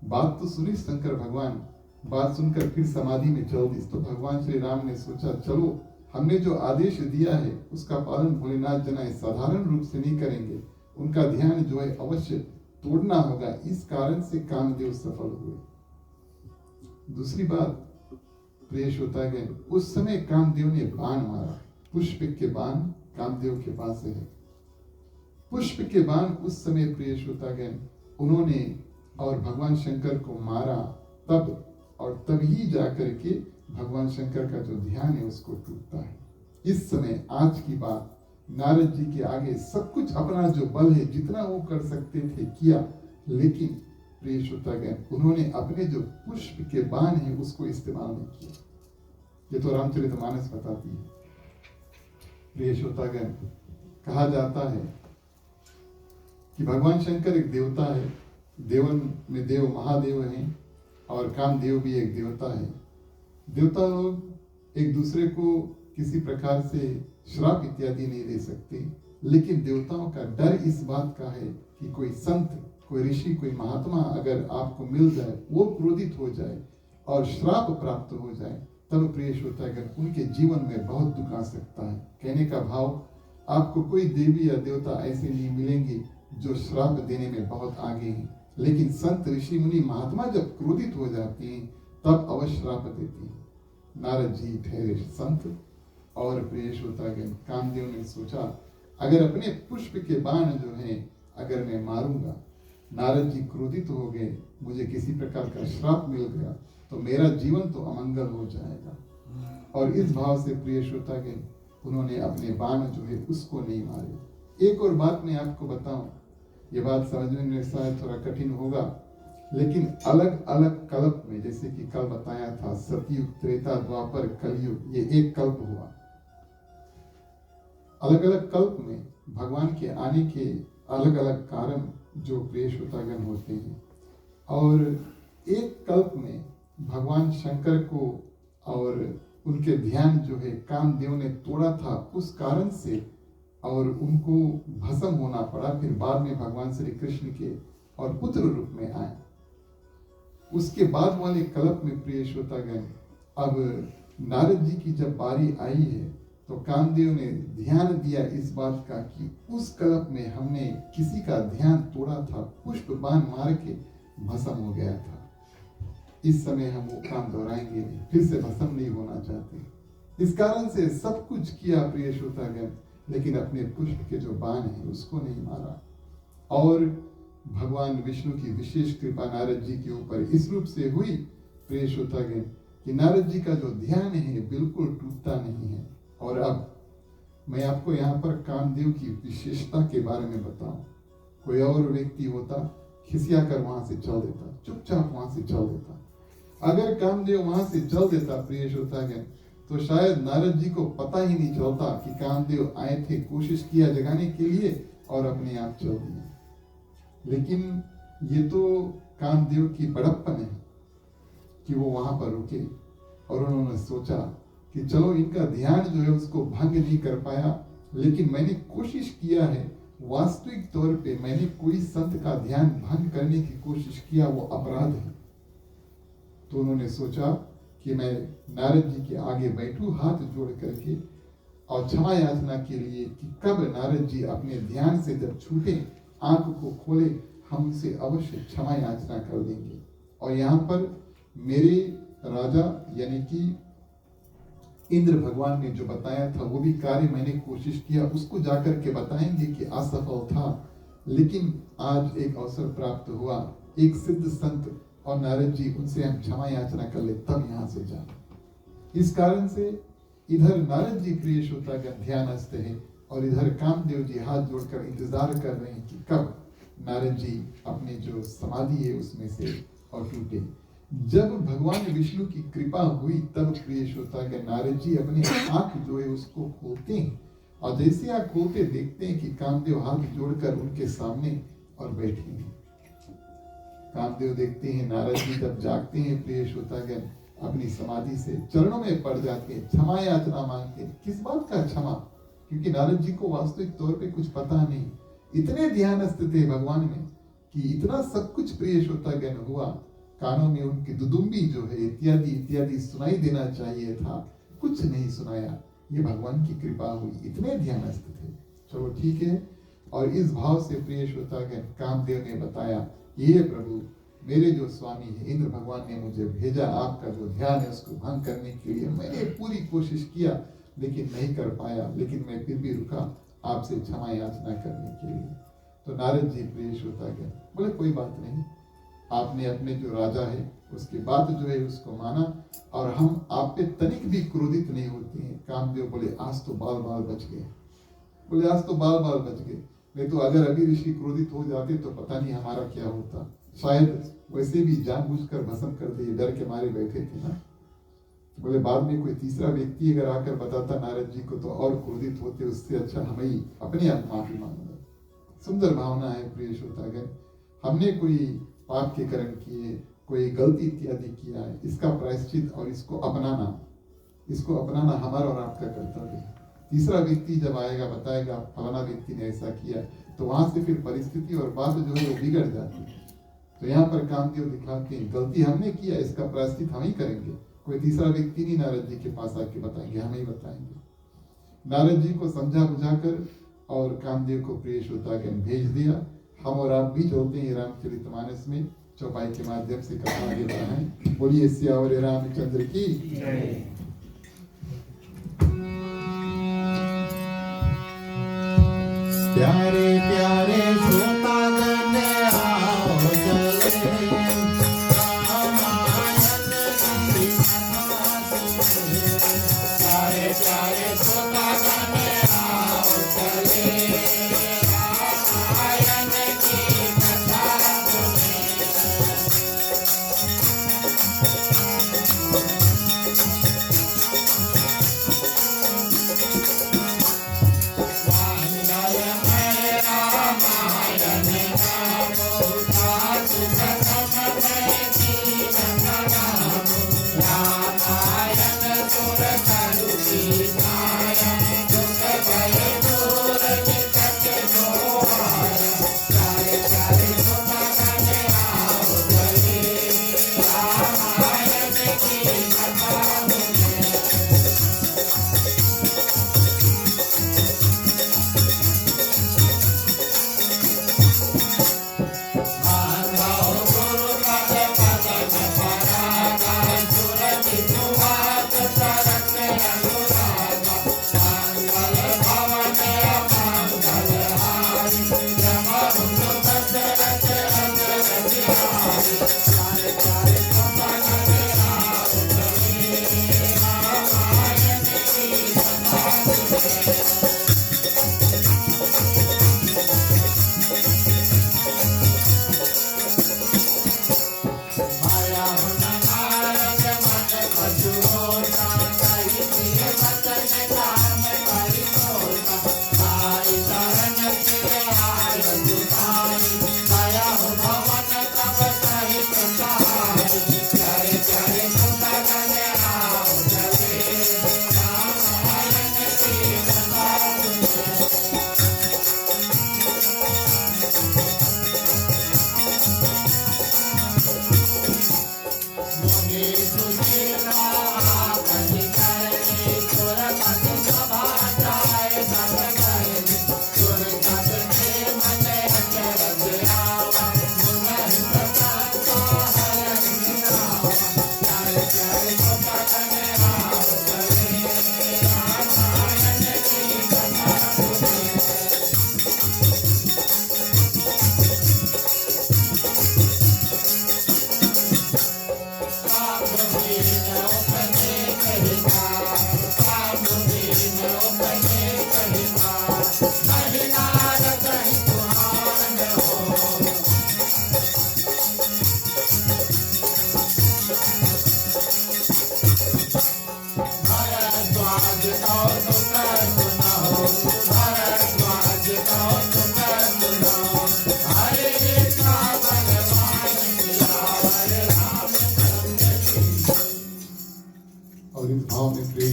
बात तो सुनी शंकर भगवान, बात सुनकर फिर समाधि में चल दी। तो भगवान श्री राम ने सोचा, चलो हमने जो आदेश दिया है उसका पालन भोलेनाथ जनाए साधारण रूप से नहीं करेंगे, उनका ध्यान जो है अवश्य तोड़ना होगा। इस कारण से कामदेव सफल हुए। दूसरी बात प्रिय श्रोतागण, उस समय कामदेव ने बाण मारा, पुष्प के बाण कामदेव के पास है। पुष्प के बाण उस समय प्रिय श्रोतागण उन्होंने और भगवान शंकर को मारा, तब और तभी जाकर के भगवान शंकर का जो ध्यान है उसको टूटता है। इस समय आज की बात, नारद जी के आगे सब कुछ अपना जो बल है, जितना वो कर सकते थे किया, लेकिन प्रिय श्रोतागण उन्होंने अपने जो पुष्प के बाण है उसको इस्तेमाल नहीं किया। ये तो रामचरितमानस बताती है। प्रिय श्रोतागण, कहा जाता है कि भगवान शंकर एक देवता है, देवन में देव महादेव हैं, और कामदेव भी एक देवता है। देवता लोग एक दूसरे को किसी प्रकार से श्राप इत्यादि नहीं दे सकते, लेकिन देवताओं का डर इस बात का है कि कोई संत, कोई ऋषि, कोई महात्मा अगर आपको मिल जाए, वो क्रोधित हो जाए और श्राप प्राप्त हो जाए, तब प्रिय श्रोतागण उनके जीवन में बहुत दुख आ सकता है। कहने का भाव, आपको कोई देवी या देवता ऐसे नहीं मिलेंगे जो श्राप देने में बहुत आगे हैं, लेकिन संत, ऋषि, मुनि, महात्मा जब क्रोधित हो जाते हैं तब अवश्य श्राप देते हैं। नारद जी ठहरे संत, और प्रिय श्रोतागण कामदेव ने सोचा, अगर अपने पुष्प के बाण जो है अगर मैं मारूंगा, नारद जी क्रोधित हो गए, मुझे किसी प्रकार का श्राप मिल गया तो मेरा जीवन तो अमंगल हो जाएगा। और इस भाव से प्रिय श्रोतागण उन्होंने अपने बाण जो है उसको नहीं मारे। एक और बात मैं आपको बताऊं, ये बात समझने में शायद थोड़ा कठिन होगा, लेकिन अलग अलग कल्प में, जैसे कि कल बताया था, सतयुग, त्रेता, द्वापर, कलयुग, ये एक कल्प हुआ। अलग अलग कल्प में भगवान के आने के अलग अलग कारण जो प्रिय श्रोतागण होते हैं, और एक कल्प में भगवान शंकर को और उनके ध्यान जो है कामदेव ने तोड़ा था, उस कारण से और उनको भस्म होना पड़ा। फिर बाद में भगवान श्री कृष्ण के और पुत्र रूप में आए। उसके बाद वाले कल्प में प्रिय श्रोतागण, अब नारद जी की जब बारी आई है तो कामदेव ने ध्यान दिया इस बात का कि उस कल्प में हमने किसी का ध्यान तोड़ा था, पुष्प बाण मार के भस्म हो गया था। इस समय हम वो काम दोहराएंगे नहीं, फिर से भस्म नहीं होना चाहते। इस कारण से सब कुछ किया प्रिय श्रोतागण, लेकिन अपने पुष्प के जो बाण है उसको नहीं मारा। और भगवान विष्णु की विशेष कृपा नारद जी के ऊपर इस रूप से हुई प्रिय श्रोतागण कि नारद जी का जो ध्यान है बिल्कुल टूटता नहीं है। और अब मैं आपको यहाँ पर कामदेव की विशेषता के बारे में बताऊं। कोई और व्यक्ति होता, खिसिया कर वहां से चल देता, चुपचाप वहां से चल देता। अगर कामदेव वहां से चल देता प्रिय श्रोतागण, तो शायद नारद जी को पता ही नहीं चलता कि कामदेव आए थे, कोशिश किया जगाने के लिए और अपने आप चल दिए। लेकिन ये तो कामदेव की बड़प्पन है कि वो वहां पर रुके और उन्होंने सोचा कि चलो इनका ध्यान जो है उसको भंग नहीं कर पाया, लेकिन मैंने कोशिश किया है। वास्तविक तौर पे मैंने कोई संत का ध्यान भंग करने की कोशिश किया, वो अपराध है। तो उन्होंने सोचा कि मैं नारद जी के आगे बैठूं हाथ जोड़ करके और क्षमा याचना के लिए कि कब नारद जी अपने ध्यान से जब छूटे, आंख को खोले, हम उनसे अवश्य क्षमा याचना कर देंगे। और यहाँ पर मेरे राजा यानी कि इंद्र भगवान ने जो बताया था वो भी कार्य मैंने कोशिश किया, उसको जाकर के बताएंगे कि असफल था। लेकिन आज एक अवसर प्राप्त हुआ, एक सिद्ध संत और नारद जी, उनसे हम क्षमा याचना कर ले तब यहाँ से जाए। इस कारण से इधर नारद जी प्रिय श्रोतागण ध्यानस्थ है और इधर कामदेव जी हाथ जोड़कर इंतजार कर रहे हैं कि कब नारद जी अपने जो समाधि है उसमें से और टूटे। जब भगवान विष्णु की कृपा हुई तब प्रिय श्रोतागण नारद जी अपने आंख जो है उसको खोलते हैं और जैसे आंख खोलते देखते हैं कि कामदेव हाथ जोड़कर उनके सामने और बैठे हैं। कामदेव देखते हैं नारद जी जब जागते हैं प्रिय श्रोतागण अपनी समाधि से चरणों में पड़ जाते हैं, क्षमा याचना मांगते हैं। किस बात का क्षमा? क्योंकि नारद जी को वास्तविक तौर पे कुछ पता नहीं, इतने ध्यानस्थ थे भगवान में कि इतना सब कुछ प्रिय श्रोतागण हुआ। कानों में उनकी दुदुम्बी जो है इत्यादि इत्यादि सुनाई देना चाहिए था, कुछ नहीं सुनाया। ये भगवान की कृपा हुई, इतने ध्यानस्थ थे। चलो ठीक है। और इस भाव से प्रिय श्रोतागण कामदेव ने बताया, ये प्रभु मेरे जो स्वामी है इंद्र भगवान ने मुझे भेजा, आपका जो ध्यान है उसको भंग करने के लिए। मैंने पूरी कोशिश किया लेकिन नहीं कर पाया, लेकिन मैं फिर भी रुका आपसे क्षमा याचना करने के लिए। तो नारद जी प्रिय श्रोतागण बोले कोई बात नहीं, आपने अपने जो राजा है उसकी बात जो है उसको माना और हम आप पे तनिक भी क्रोधित नहीं होते हैं। कामदेव बोले आज तो बाल बाल बच गए, बोले आज तो बाल बाल बच गए, नहीं तो अगर अभी ऋषि क्रोधित हो जाते तो पता नहीं हमारा क्या होता। शायद वैसे भी जानबूझकर भस्म कर दिए, डर के मारे बैठे थे ना। बोले बाद में कोई तीसरा व्यक्ति अगर आकर बताता नारद जी को तो और क्रोधित होते, उससे अच्छा हम ही अपने आप माफी मांगना। सुंदर भावना है प्रिय श्रोतागण। हमने कोई पाप के कर्म किए, कोई गलती इत्यादि किया है, इसका प्रायश्चित और इसको अपनाना हमारा और आपका कर्तव्य है। तीसरा व्यक्ति जब आएगा बताएगा फलाना व्यक्ति ने ऐसा किया, तो वहां से फिर परिस्थिति और बात जो है वो बिगड़ जाती है। तो यहाँ पर कामदेव दिखलाते हैं गलती हमने किया, इसका प्रायश्चित हम ही करेंगे। कोई तीसरा व्यक्ति नहीं नारद जी के पास आके बताएंगे, हम ही बताएंगे। नारद जी को समझा बुझाकर और कामदेव को प्रिय श्रोतागण भेज दिया। हम और आप भी चलते हैं रामचरितमानस में, चौपाई के माध्यम से कथा आगे बढ़ाएं। बोलिए सियावर रामचंद्र की जय। प्यारे प्यारे श्रोतागण आओ चले, प्यारे प्यारे श्रोतागण आओ चले, रामायण की कथा सुने।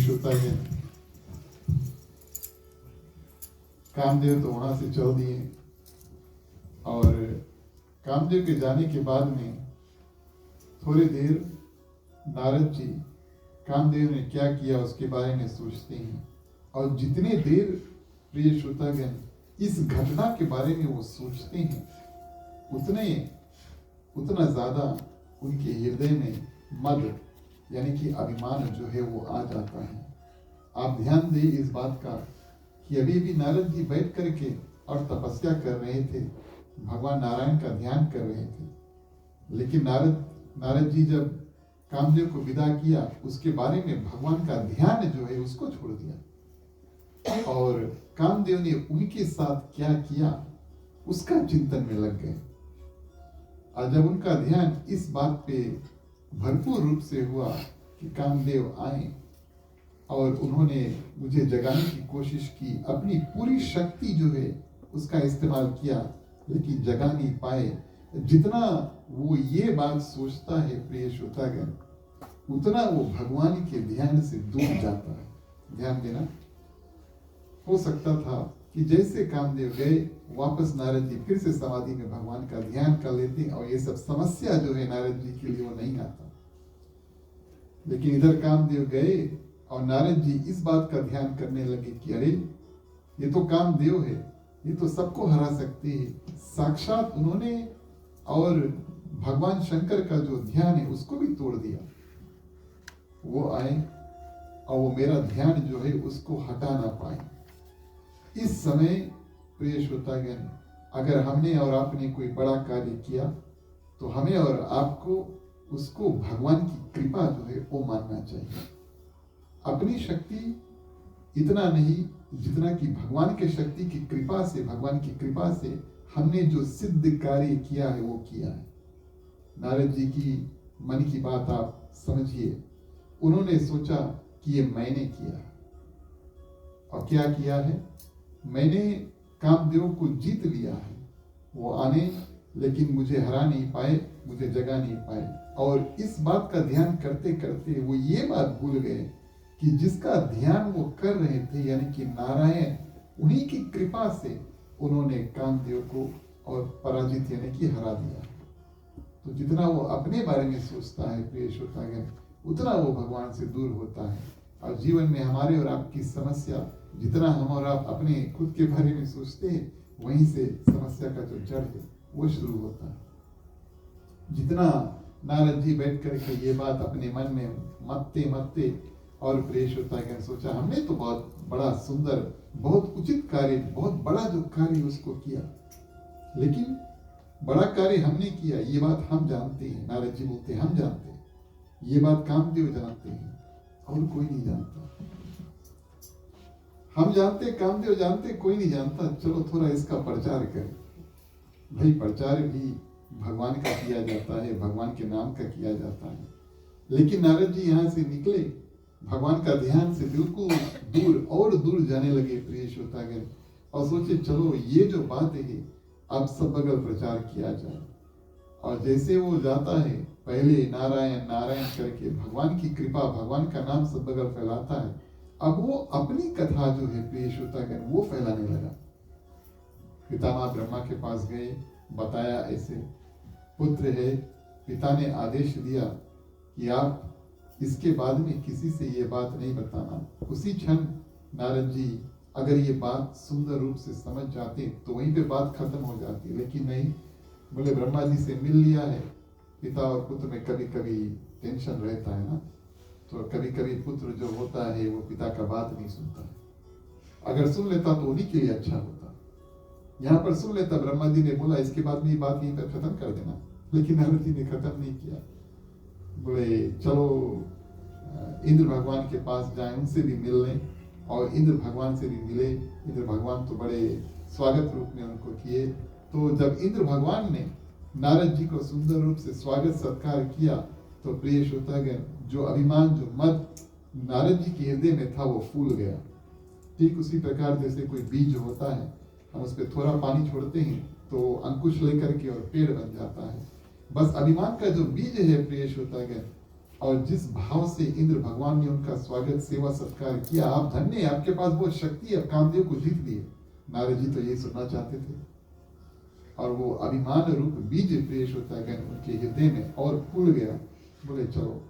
श्रोतागण, कामदेव तो वहां से चल दिए और कामदेव के जाने के बाद में थोड़ी देर नारद जी कामदेव ने क्या किया उसके बारे में सोचते हैं। और जितने देर प्रिय श्रोतागण इस घटना के बारे में वो सोचते हैं, उतना ज्यादा उनके हृदय में मद यानी कि अभिमान जो है वो आ जाता है। आप ध्यान दें इस बात का कि अभी भी नारद जी बैठ करके और तपस्या कर रहे थे, भगवान नारायण का ध्यान कर रहे थे। लेकिन नारद जी जब कामदेव को विदा किया, उसके बारे में भगवान का ध्यान जो है उसको छोड़ दिया और कामदेव ने उनके साथ क्या किया उसका चिंतन में लग गए। और जब उनका ध्यान इस बात पे भरपूर रूप से हुआ कि कामदेव आए और उन्होंने मुझे जगाने की कोशिश की, अपनी पूरी शक्ति जो है उसका इस्तेमाल किया, लेकिन जगा नहीं पाए। जितना वो ये बात सोचता है प्रिय श्रोतागण, उतना वो भगवान के ध्यान से दूर जाता है। ध्यान देना, हो सकता था कि जैसे कामदेव गए वापस नारद जी फिर से समाधि में भगवान का ध्यान कर लेते और ये सब समस्या जो है नारद जी के लिए वो नहीं आता। लेकिन इधर कामदेव गए और नारद जी इस बात का ध्यान करने लगे कि अरे ये तो कामदेव है, ये तो सबको हरा सकते हैं। साक्षात उन्होंने और भगवान शंकर का जो ध्यान है उसको भी तोड़ दिया। वो आए और वो मेरा ध्यान जो है उसको हटा ना पाए। इस समय प्रिय श्रोतागण, अगर हमने और आपने कोई बड़ा कार्य किया तो हमें और आपको उसको भगवान की कृपा जो है वो मानना चाहिए। अपनी शक्ति इतना नहीं जितना कि भगवान के शक्ति की कृपा से, भगवान की कृपा से हमने जो सिद्ध कार्य किया है वो किया है। नारद जी की मन की बात आप समझिए, उन्होंने सोचा कि ये मैंने किया है। और क्या किया है? मैंने कामदेव को जीत लिया है। वो आने लेकिन मुझे हरा नहीं पाए, मुझे जगा नहीं पाए। और इस बात का ध्यान करते करते वो ये बात भूल गए कि जिसका ध्यान वो कर रहे थे यानी कि नारायण, उन्हीं की कृपा से उन्होंने कामदेव को और पराजित यानी कि हरा दिया। तो जितना वो अपने बारे में सोचता है प्रिय श्रोतागण, उतना वो भगवान से दूर होता है। और जीवन में हमारे और आपकी समस्या, जितना हम और आप अपने खुद के बारे में सोचते हैं, वहीं से समस्या का जो जड़ है वो शुरू होता है। जितना नारद जी बैठ करके ये बात अपने मन में मत्ते और प्रिय श्रोतागण सोचा, हमने तो बहुत बड़ा सुंदर, बहुत उचित कार्य, बहुत बड़ा जो कार्य उसको किया, लेकिन बड़ा कार्य हमने किया ये बात हम जानते हैं। नारद जी बोलते हम जानते हैं, ये बात कामदेव जानते हैं और कोई नहीं जानता। हम जानते, कामदेव जानते, कोई नहीं जानता। चलो थोड़ा इसका प्रचार करें। भाई प्रचार भी भगवान का किया जाता है, भगवान के नाम का किया जाता है। लेकिन नारद जी यहाँ से निकले, भगवान का ध्यान से बिल्कुल दूर और दूर जाने लगे प्रिय श्रोतागण, और सोचे चलो ये जो बात है अब सब बगल प्रचार किया जाए। और जैसे वो जाता है, पहले नारायण नारायण करके भगवान की कृपा, भगवान का नाम सब बगल फैलाता है। अब वो अपनी कथा जो है प्रिय श्रोतागण वो फैलाने लगा। पितामह ब्रह्मा के पास गए, बताया ऐसे पुत्र है, पिता ने आदेश दिया कि आप इसके बाद में किसी से ये बात नहीं बताना। उसी क्षण नारद जी अगर ये बात सुंदर रूप से समझ जाते तो वहीं पे बात खत्म हो जाती, लेकिन नहीं, बोले ब्रह्मा जी से मिल लिया है। पिता और पुत्र में कभी कभी टेंशन रहता है ना, तो कभी कभी पुत्र जो होता है वो पिता का बात नहीं सुनता है। अगर सुन लेता तो उन्हीं के लिए अच्छा होता। यहाँ पर सुन लेता, ब्रह्मा जी ने बोला इसके बाद में ये बात यहीं पर खत्म कर देना, लेकिन नारद जी ने खत्म नहीं किया। बोले चलो इंद्र भगवान के पास जाए, उनसे भी मिल लें। और इंद्र भगवान से भी मिले। इंद्र भगवान तो बड़े स्वागत रूप में उनको किए। तो जब इंद्र भगवान ने नारद जी को सुंदर रूप से स्वागत सत्कार किया तो प्रिय श्रोतागण, जो अभिमान, जो मद नारद जी के हृदय में था वो फूल गया। ठीक उसी प्रकार जैसे कोई बीज होता है, हम उस पर थोड़ा पानी छोड़ते हैं तो अंकुश लेकर के और पेड़ बन जाता है। बस अभिमान का जो बीज है प्रिय श्रोतागण, और जिस भाव से इंद्र भगवान ने उनका स्वागत सेवा सत्कार किया, आप धन्य, आपके पास वो शक्ति है, कामदेव को जीत लिए। नारद जी तो ये सुनना चाहते थे और वो अभिमान रूप बीज प्रिय श्रोतागण उनके हृदय में और फूल गया। बोले चलो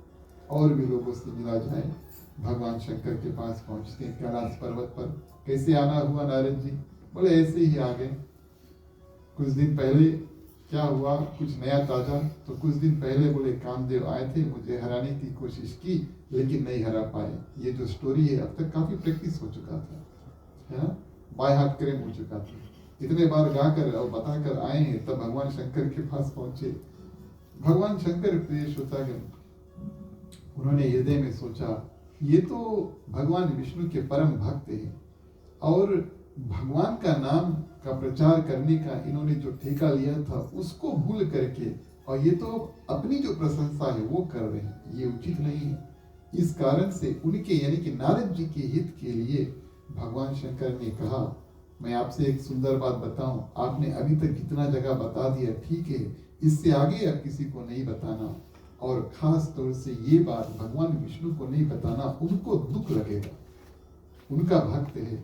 और भी लोगों से मिला जाए। भगवान शंकर के पास पहुंचते हैं कैलाश पर्वत पर। कैसे आना हुआ नारद जी? बोले ऐसे ही आ गए। कुछ दिन पहले क्या हुआ, कुछ नया ताजा? तो कुछ दिन पहले बोले कामदेव आए थे, मुझे हराने की कोशिश की लेकिन नहीं हरा पाए। ये जो स्टोरी है अब तक काफी प्रैक्टिस हो चुका था, है ना, बाय हार्ट क्रेम हो चुका था। इतने बार गाकर और बताकर आए हैं, तब भगवान शंकर के पास पहुंचे। भगवान शंकर प्रिय श्रोतागण, उन्होंने हृदय में सोचा ये तो भगवान विष्णु के परम भक्त हैं और भगवान का नाम का प्रचार करने का इन्होंने जो ठेका लिया था उसको भूल करके, और ये तो अपनी जो प्रशंसा है वो कर रहे हैं, ये उचित नहीं है। इस कारण से उनके यानी कि नारद जी के हित के लिए भगवान शंकर ने कहा, मैं आपसे एक सुंदर बात बताऊं, आपने अभी तक जितना जगह बता दिया ठीक है, इससे आगे अब किसी को नहीं बताना, और खास तौर से ये बात भगवान विष्णु को नहीं बताना, उनको दुख लगेगा। उनका भक्त है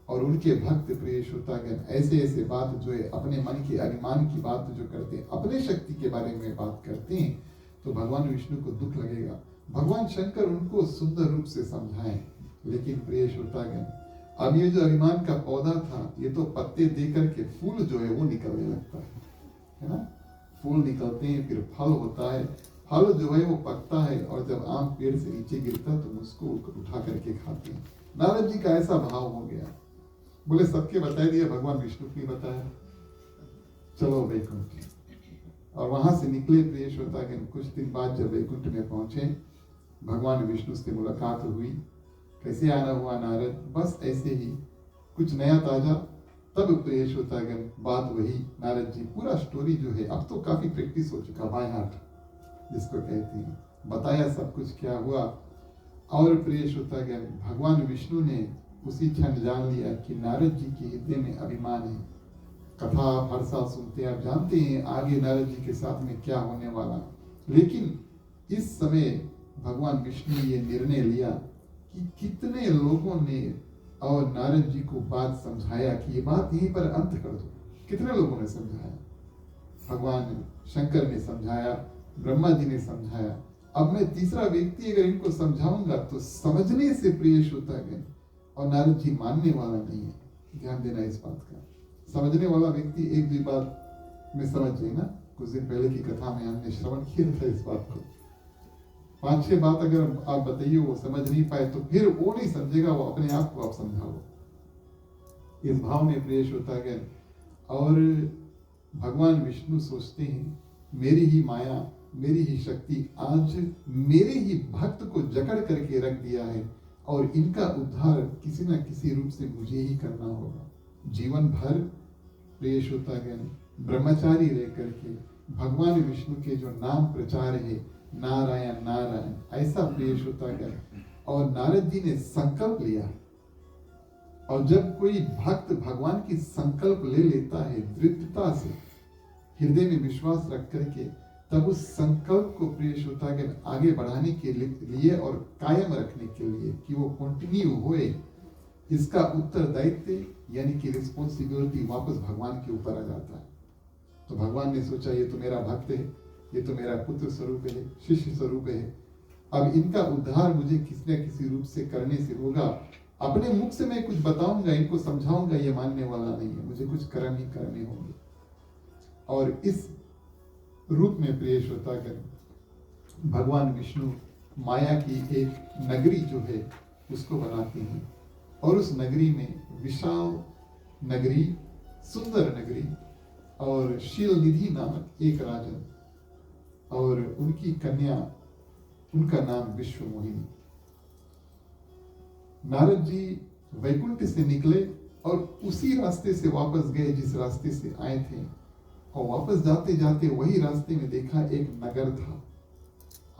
और उनके भक्त प्रिय श्रोतागण ऐसे ऐसे बात जो है अपने मन के अभिमान की बात जो करते हैं, अपने शक्ति के बारे में बात करते हैं, तो भगवान विष्णु को दुख लगेगा। भगवान शंकर उनको सुंदर रूप से समझाएं, लेकिन प्रिय श्रोतागण अब ये जो अभिमान का पौधा था, ये तो पत्ते दे करके फूल जो है वो निकलने लगता है ना। फूल निकलते हैं, फिर फल होता है, फल जो है वो पकता है, और जब आम पेड़ से नीचे गिरता तो उसको उठा करके खाते हैं। नारद जी का ऐसा भाव हो गया। बोले सबके बता दिया, भगवान विष्णु को बताया, चलो वैकुंठ। और वहां से निकले प्रिय श्रोतागण। कुछ दिन बाद जब वैकुंठ में पहुंचे, भगवान विष्णु से मुलाकात हुई। कैसे आना हुआ नारद? बस ऐसे ही, कुछ नया ताजा। तब प्रिय श्रोतागण बात वही, नारद जी पूरा स्टोरी जो है अब तो काफी प्रैक्टिस हो चुका, बाय हार्ट जिसको कहते हैं, बताया सब कुछ क्या हुआ। और प्रिय श्रोतागण भगवान विष्णु ने उसी क्षण जान लिया कि नारद जी के हृदय में अभिमान है। कथा फरसा सुनते आप जानते हैं आगे नारद जी के साथ में क्या होने वाला। लेकिन इस समय भगवान विष्णु ने ये निर्णय लिया कि कितने लोगों ने और नारद जी को बात समझाया कि ये बात यहीं पर अंत कर दो। कितने लोगों ने समझाया? भगवान शंकर ने समझाया, ब्रह्मा जी ने समझाया। अब मैं तीसरा व्यक्ति अगर इनको समझाऊंगा तो समझने से प्रिय श्रोतागण और नारद जी मानने वाला नहीं है। ध्यान देना इस बात का। समझने वाला व्यक्ति एक भी बात में समझ जाए ना। कुछ दिन पहले की कथा में हमने श्रवण किया था इस बात को। 5-6 बात अगर आप बताइए वो समझ नहीं पाए तो फिर वो नहीं समझेगा, वो अपने आप को आप समझाओ। इस भाव में प्रिय श्रोतागण और भगवान विष्णु सोचते हैं मेरी ही माया, मेरी ही शक्ति आज मेरे ही भक्त को जकड़ करके रख दिया है और इनका उद्धार किसी न किसी रूप से मुझे ही करना होगा। जीवन भर प्रिय श्रोतागण ब्रह्मचारी रह करके भगवान विष्णु के जो नाम प्रचार है, नारायण नारायण, ऐसा प्रिय श्रोतागण। और नारद जी ने संकल्प लिया, और जब कोई भक्त भगवान की संकल्प ले लेता है दृढ़ता से, हृदय में विश्वास रख करके, तब उस संकल्प को प्रिय श्रोतागण आगे बढ़ाने के लिए और कायम रखने के लिए कि वो कंटिन्यू होए, इसका उत्तरदायित्व यानी कि रिस्पॉन्सिबिलिटी वापस भगवान के ऊपर आ जाता है। तो भगवान ने सोचा ये तो मेरा भक्त है, ये तो मेरा पुत्र स्वरूप है, शिष्य स्वरूप है, अब इनका उद्धार मुझे किसी न किसी रूप से करने से होगा। अपने मुख से मैं कुछ बताऊंगा, इनको समझाऊंगा, ये मानने वाला नहीं है, मुझे कुछ कर्म ही करने होंगे। और इस रूप में प्रिय श्रोतागण भगवान विष्णु माया की एक नगरी जो है उसको बनाते हैं, और उस नगरी में विशाल नगरी, सुंदर नगरी, और शीलनिधि नामक एक राजन और उनकी कन्या, उनका नाम विश्वमोहिनी। नारद जी वैकुंठ से निकले और उसी रास्ते से वापस गए जिस रास्ते से आए थे, और वापस जाते जाते वही रास्ते में देखा एक नगर था।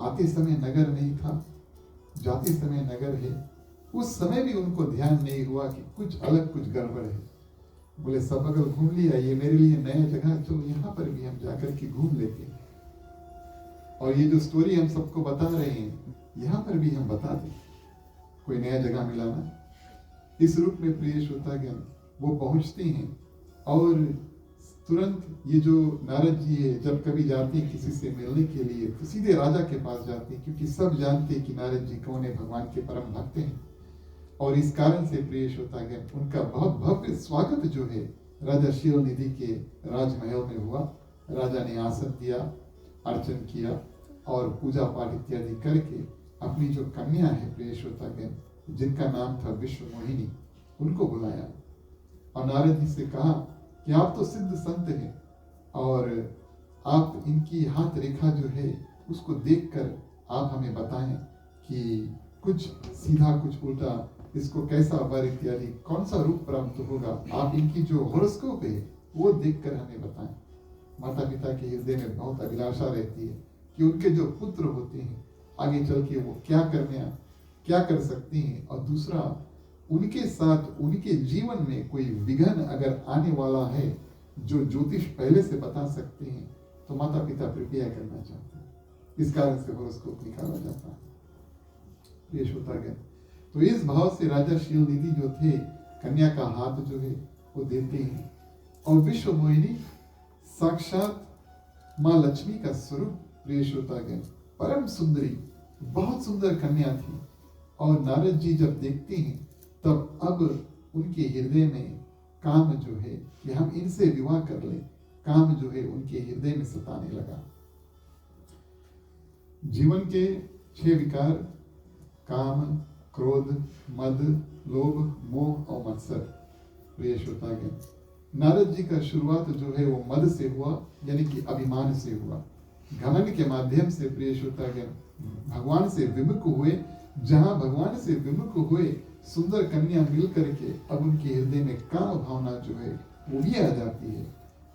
आते समय नगर नहीं था, जाते समय नगर है। उस समय भी उनको ध्यान नहीं हुआ कि कुछ अलग, कुछ गड़बड़ है। बोले सब अगर घूम लिया, ये मेरे लिए नया जगह, चलो यहाँ पर भी हम जाकर के घूम लेते हैं। और ये जो स्टोरी हम सबको बता रहे हैं, यहाँ पर भी हम बता दें, कोई नया जगह मिला ना, इस रूप में प्रिय श्रोतागण वो पहुंचते हैं और तुरंत ये जो नारद जी है जब कभी जाते हैं किसी से मिलने के लिए तो सीधे राजा के पास जाते हैं, क्योंकि सब जानते हैं कि नारद जी कौन है, भगवान के परम भक्त हैं। और इस कारण से प्रिय श्रोतागण उनका बहुत भव्य स्वागत जो है राजा शिव निधि के राजमहल में हुआ। राजा ने आसन दिया, अर्चन किया और पूजा पाठ इत्यादि करके अपनी जो कन्या है प्रिय श्रोतागण जिनका नाम था विश्व मोहिनी, उनको बुलाया और नारद जी से कहा कि आप तो सिद्ध संत हैं और आप इनकी हाथ रेखा जो है उसको देखकर आप हमें बताएं कि कुछ सीधा कुछ उल्टा, इसको कैसा वर इत्यादि कौन सा रूप प्राप्त होगा, आप इनकी जो हॉरोस्कोप है वो देखकर हमें बताएं। माता पिता के हृदय में बहुत अभिलाषा रहती है कि उनके जो पुत्र होते हैं आगे चल के वो क्या कर सकते हैं, और दूसरा उनके साथ उनके जीवन में कोई विघ्न अगर आने वाला है जो ज्योतिष पहले से बता सकते हैं तो माता पिता प्रिपेयर करना चाहते हैं। इस कारण से हॉरोस्कोप निकाला जाता है। प्रिय श्रोतागण, तो इस भाव से राजा शिवनिधि जो थे कन्या का हाथ जो है वो देते हैं और विश्व मोहिनी साक्षात माँ लक्ष्मी का स्वरूप। प्रिय श्रोतागण, परम सुंदरी, बहुत सुंदर कन्या थी और नारद जी जब देखते हैं तब अब उनके हृदय में काम जो है कि हम इनसे विवाह कर लें, काम जो है उनके हृदय में सताने लगा। जीवन के 6 विकार, काम, क्रोध, मद, लोभ, मोह और मत्सर। प्रिय श्रोतागण, नारद जी का शुरुआत जो है वो मद से हुआ, यानी कि अभिमान से हुआ। घमंड के माध्यम से प्रिय श्रोतागण भगवान से विमुख हुए। जहां भगवान से विमुख हुए सुंदर कन्या मिल करके अब उनके हृदय में काम भावना जो है वो भी आ जाती है।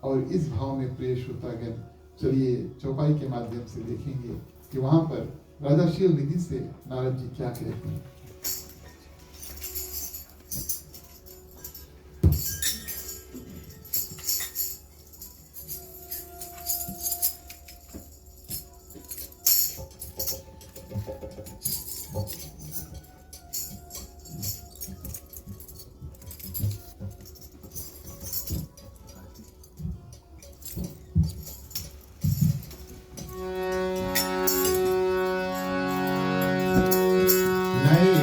और इस भाव में प्रिय श्रोतागण चलिए चौपाई के माध्यम से देखेंगे कि वहां पर राजा शिव निधि से नारद जी क्या कहते हैं। नहीं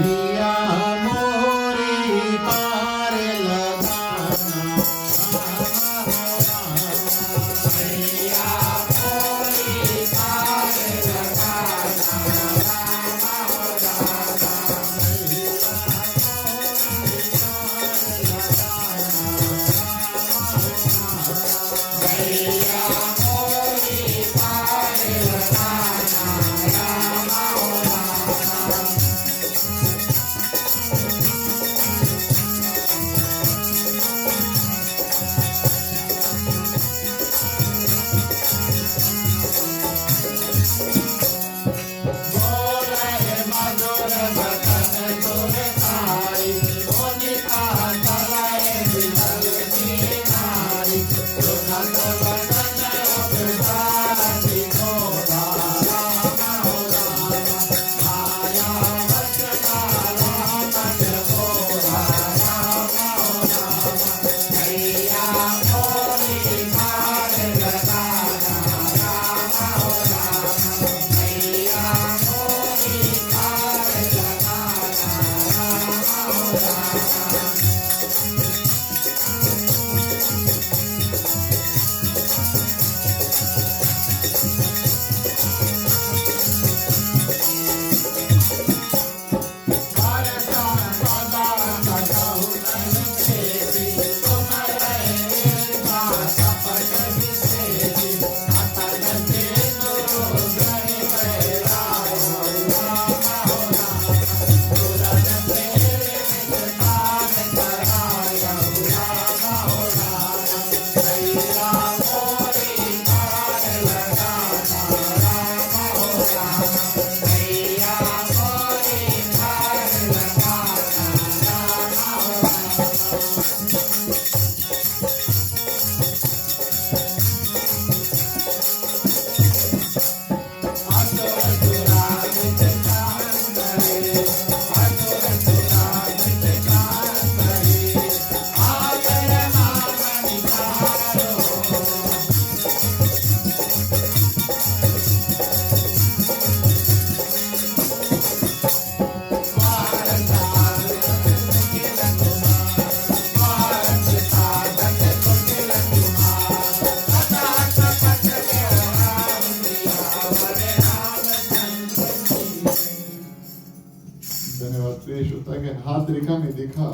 हाथ रेखा में देखा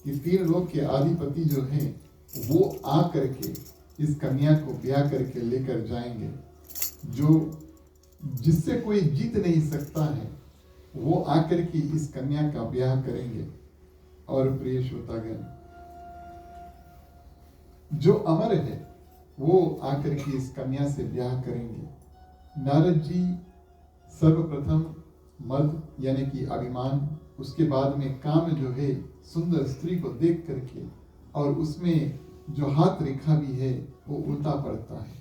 कि 3 लोग के अधिपति जो हैं वो आ करके इस कन्या को ब्याह करके लेकर जाएंगे, जो जिससे कोई जीत नहीं सकता है वो आकर के इस कन्या का ब्याह करेंगे। और प्रिय श्रोतागण, जो अमर है वो आकर के इस कन्या से ब्याह करेंगे। नारद जी सर्वप्रथम मद यानी कि अभिमान, उसके बाद में काम जो है सुंदर स्त्री को देख करके, और उसमें जो हाथ रेखा भी है वो उल्टा पड़ता है।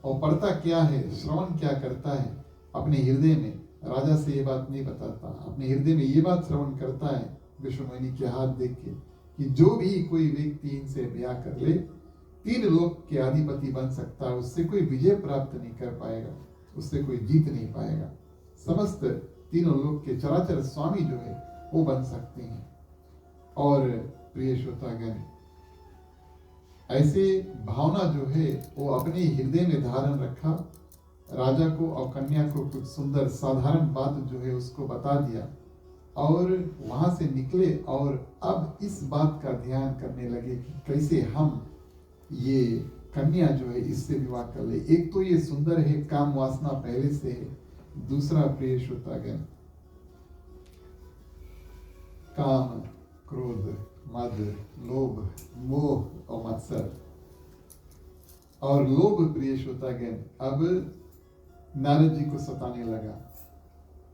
और पढ़ता क्या है, श्रवण क्या करता है, अपने हृदय में, राजा से ये बात नहीं बताता, अपने हृदय में ये बात श्रवण करता है विश्वमोहिनी के हाथ देख के कि जो भी कोई व्यक्ति इनसे ब्याह कर ले 3 लोक के अधिपति बन सकता है, उससे कोई विजय प्राप्त नहीं कर पाएगा, उससे कोई जीत नहीं पाएगा। समस्त 3 लोक के चराचर स्वामी जो है वो बन सकते हैं। और प्रिय श्रोतागण, ऐसे भावना जो है वो अपने हृदय में धारण रखा, राजा को और कन्या को कुछ सुंदर साधारण बात जो है उसको बता दिया, और वहां से निकले और अब इस बात का ध्यान करने लगे कि कैसे हम ये कन्या जो है इससे विवाह कर ले। एक तो ये सुंदर है, काम वासना पहले से है, दूसरा प्रिय श्रोतागण, काम, क्रोध, मद, लोभ, मोह और मत्सर। और लोभ प्रिय श्रोतागण अब नारद जी को सताने लगा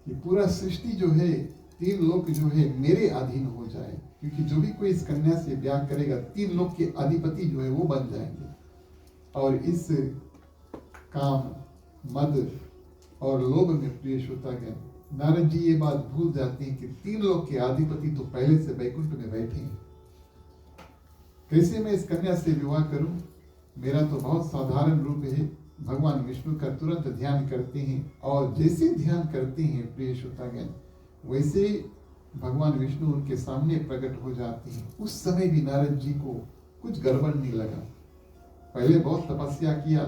कि पूरा सृष्टि जो है, 3 लोक जो है मेरे अधीन हो जाए, क्योंकि जो भी कोई इस कन्या से ब्याह करेगा 3 लोक के अधिपति जो है वो बन जाएंगे। और इस काम, मद और लोभ में प्रिय श्रोतागण, नारद जी ये बात भूल जाते हैं कि 3 लोक के अधिपति तो पहले से वैकुंठ में बैठे हैं। कैसे मैं इस कन्या से विवाह करूं? मेरा तो बहुत साधारण रूप है। भगवान विष्णु का तुरंत ध्यान करते हैं, और जैसे ध्यान करते हैं प्रिय श्रोतागण, वैसे भगवान विष्णु उनके सामने प्रकट हो जाते हैं। उस समय भी नारद जी को कुछ गड़बड़ नहीं लगा। पहले बहुत तपस्या किया,